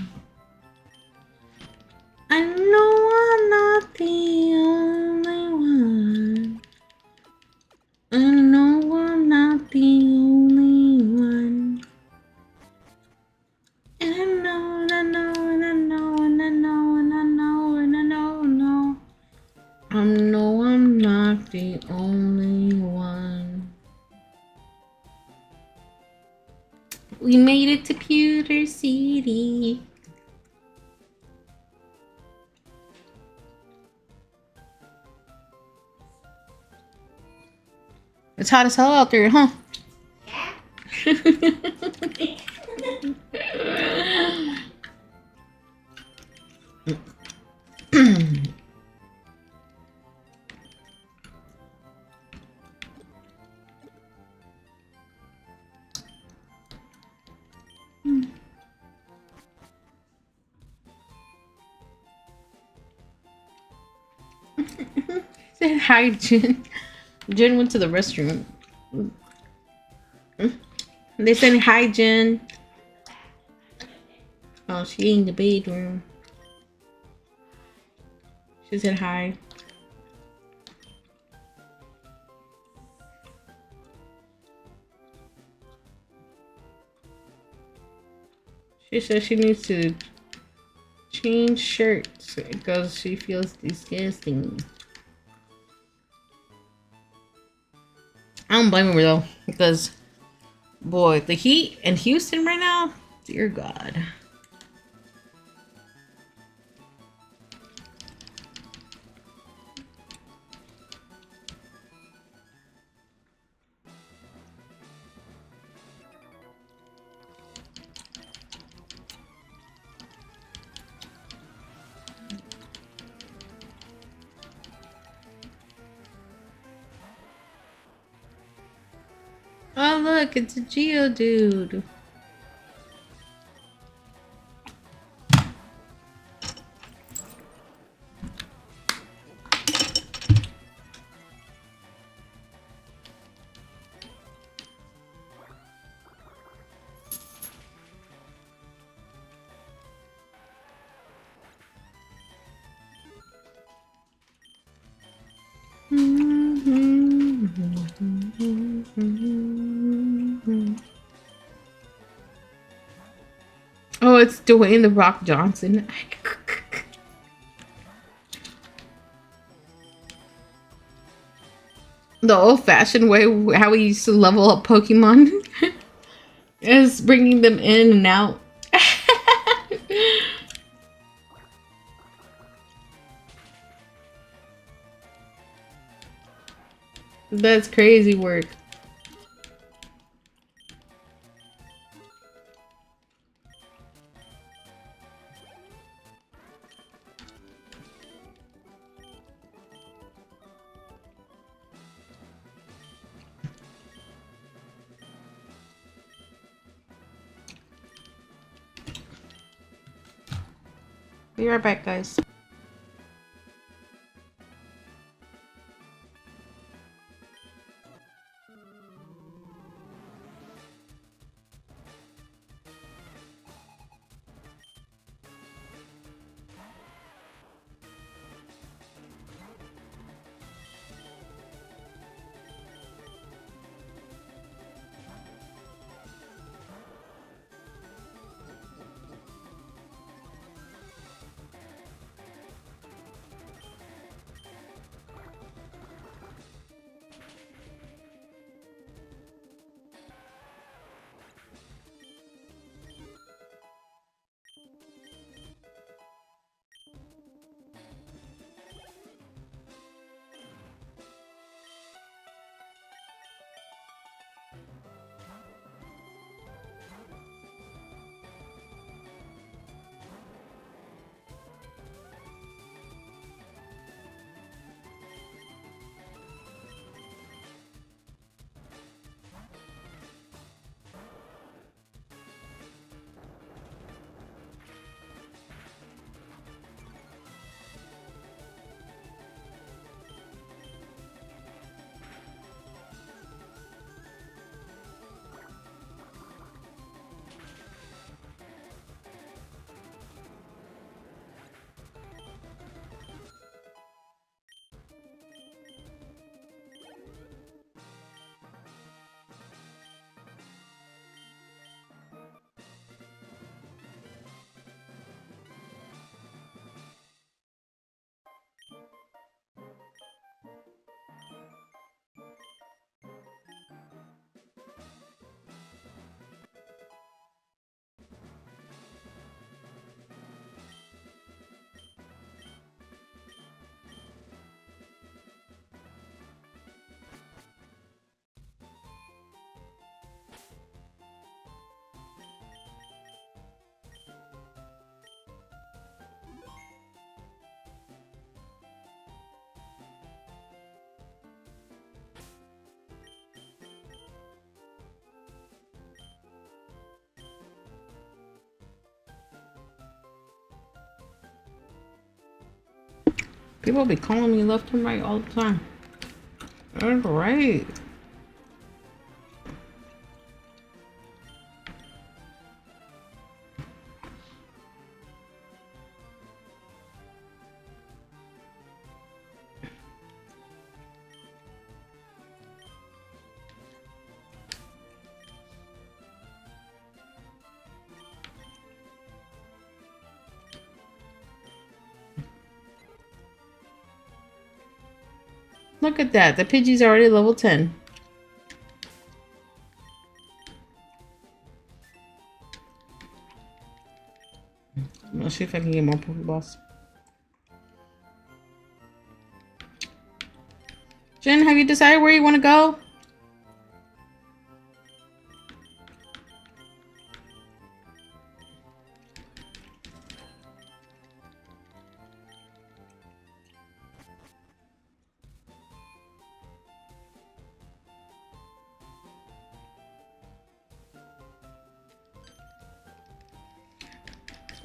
I know I'm not the only one. I know I'm not the only one. And I know, and I know, and I know, and I know, and I know, and I know. I know I'm not the only one. We made it to Pewter City. It's hot as hell out there, huh? Say hi, Jen. Jen went to the restroom. They said hi, Jen. Oh, she in the bedroom. She said hi. She said she needs to change shirts because she feels disgusting. I don't blame her though, because boy, the heat in Houston right now, dear God. Oh look, it's a Geodude. Oh, it's Dwayne the Rock Johnson. The old-fashioned way, how we used to level up Pokemon, is bringing them in and out. That's crazy work. Be right back, guys. People be calling me left and right all the time. All right. Look at that. The Pidgey's already level 10. Let's see if I can get more Pokeballs. Jen, have you decided where you want to go?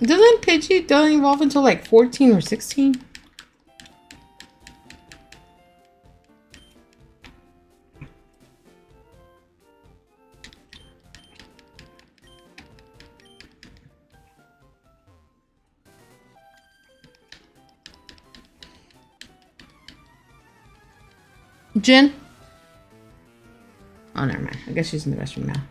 Doesn't Pidgey don't evolve until like 14 or 16? Jen? Oh, never mind. I guess she's in the restroom now.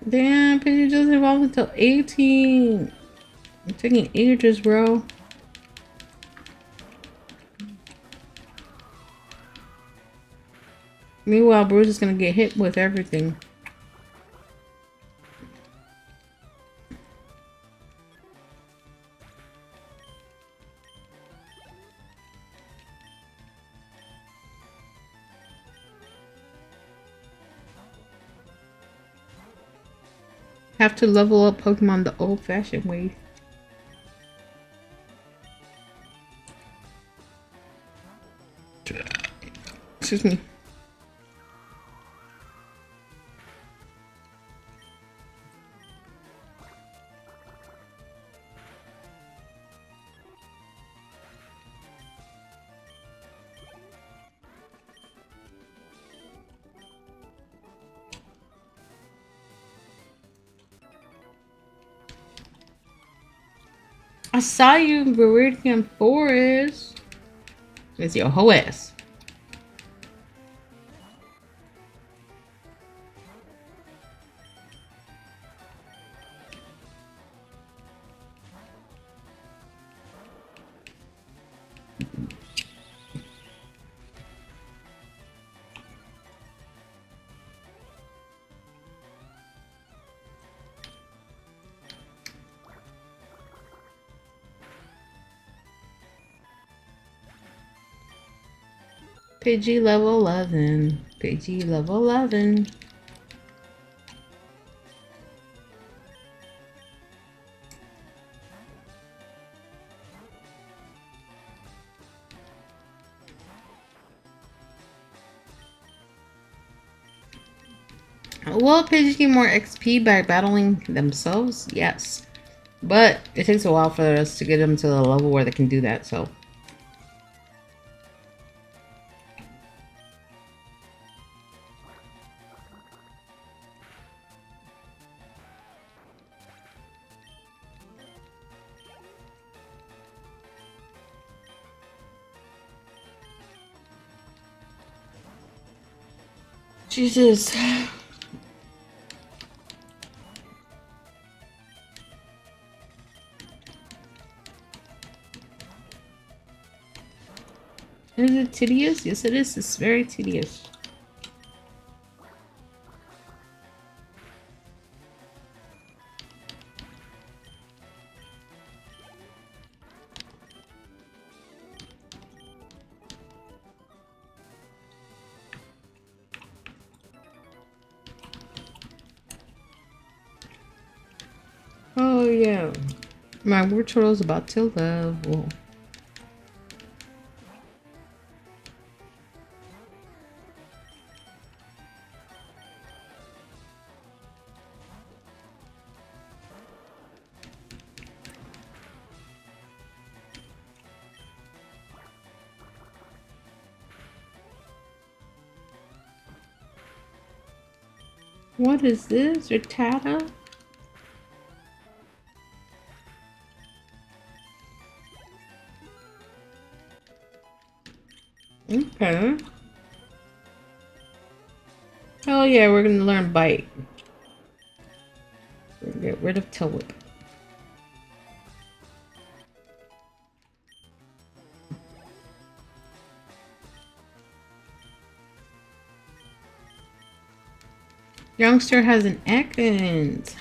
Damn, Pidgey doesn't evolve until 18. I'm taking ages, bro. Meanwhile, Bruce is gonna get hit with everything. Have to level up Pokemon the old-fashioned way. Excuse me. I saw you in Viridian Forest. It's your whole ass. Pidgey level 11. Pidgey level 11. Will Pidgey get more XP by battling themselves? Yes. But it takes a while for us to get them to the level where they can do that, so. Jesus. Is it tedious? Yes, it is. It's very tedious. Oh, yeah. My word turtle is about to level. What is this? Rattata? Okay. Oh yeah, we're gonna learn Bite. Get rid of Tail Whip. Youngster has an accent.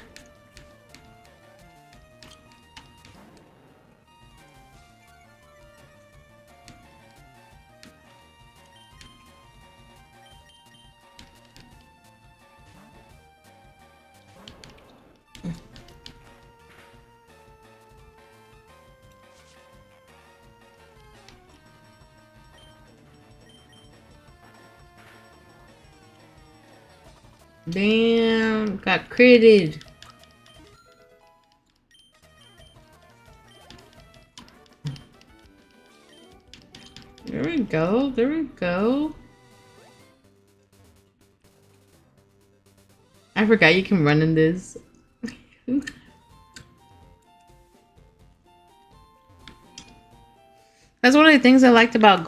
Damn, got critted. There we go, there we go. I forgot you can run in this. That's one of the things I liked about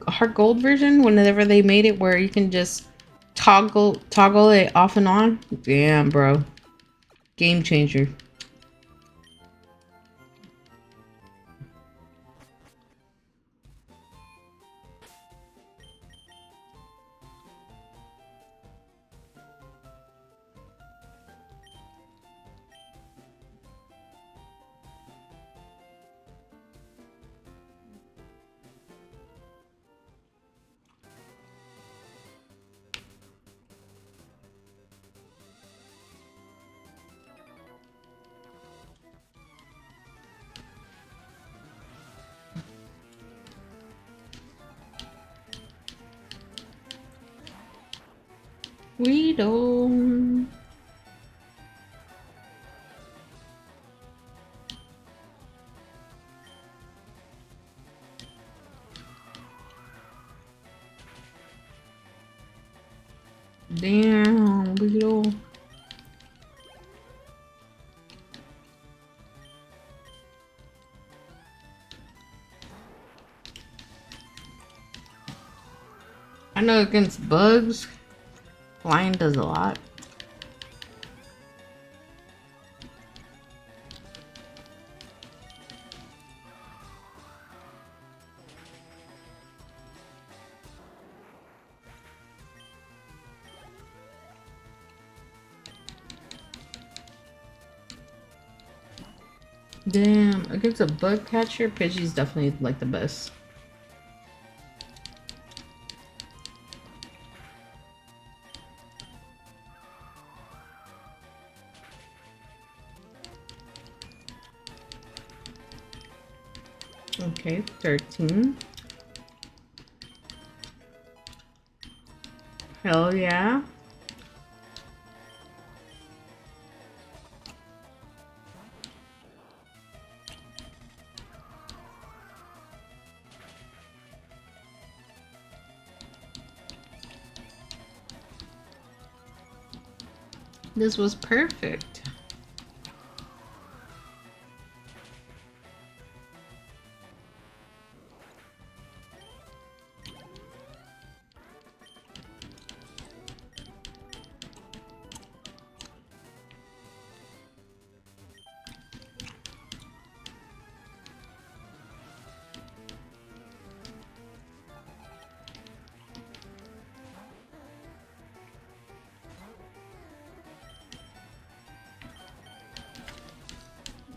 Heart Gold version. Whenever they made it where you can just toggle it off and on. Damn, bro, game changer. We don't. Damn, we don't. I know against bugs, flying does a lot. Damn, against a bug catcher, Pidgey's definitely like the best. Okay, 13. Hell yeah. This was perfect.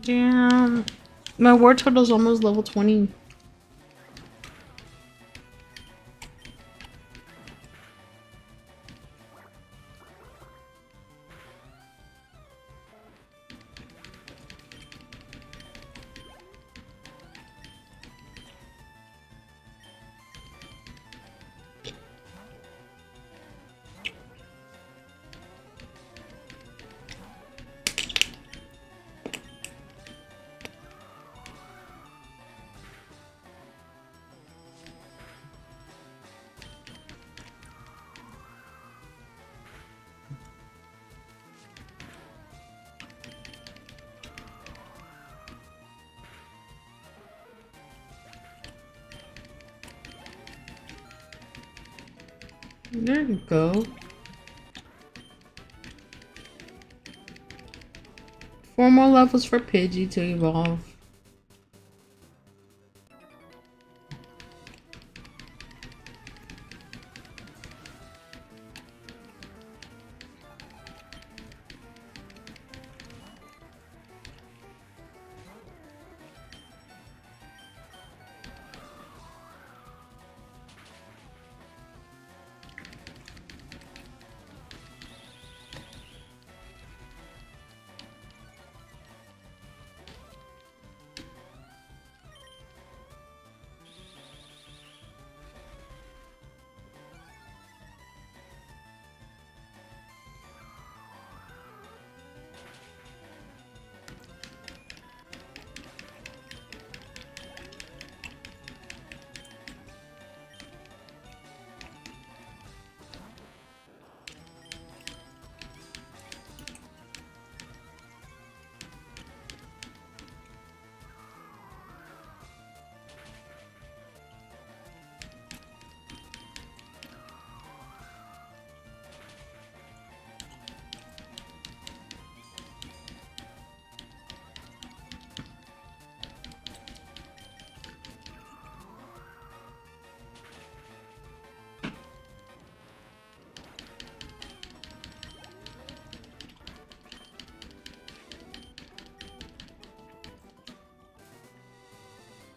Damn. My war total is almost level 20. There you go. 4 more levels for Pidgey to evolve.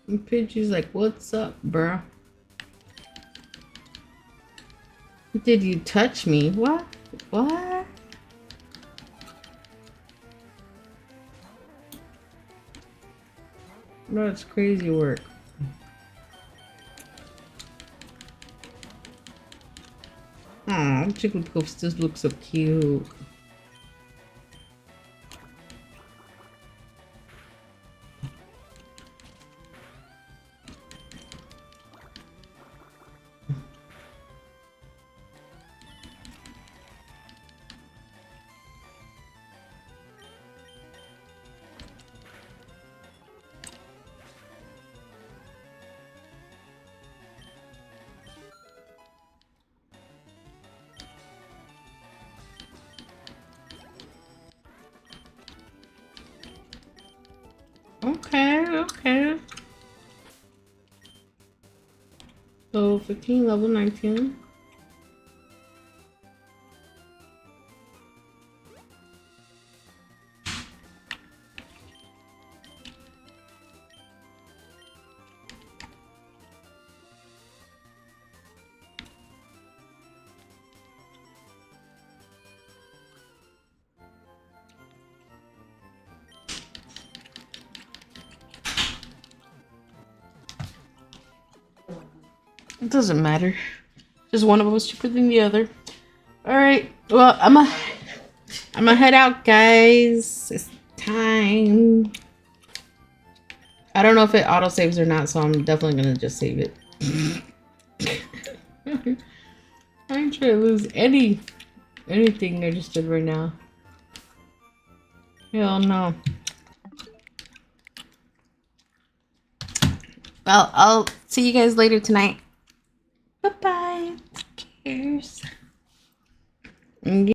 And Pidgey's like, what's up, bro? Did you touch me? What? What? No, it's crazy work. Aw, Jigglypuff still looks so cute. Okay, okay. So 15, level 19. It doesn't matter. Just one of us cheaper than the other. Alright, well, I'm gonna head out, guys. It's time. I don't know if it autosaves or not, so I'm definitely gonna just save it. I ain't trying to lose anything I just did right now. Hell no. Well, I'll see you guys later tonight. Bye-bye. Cheers.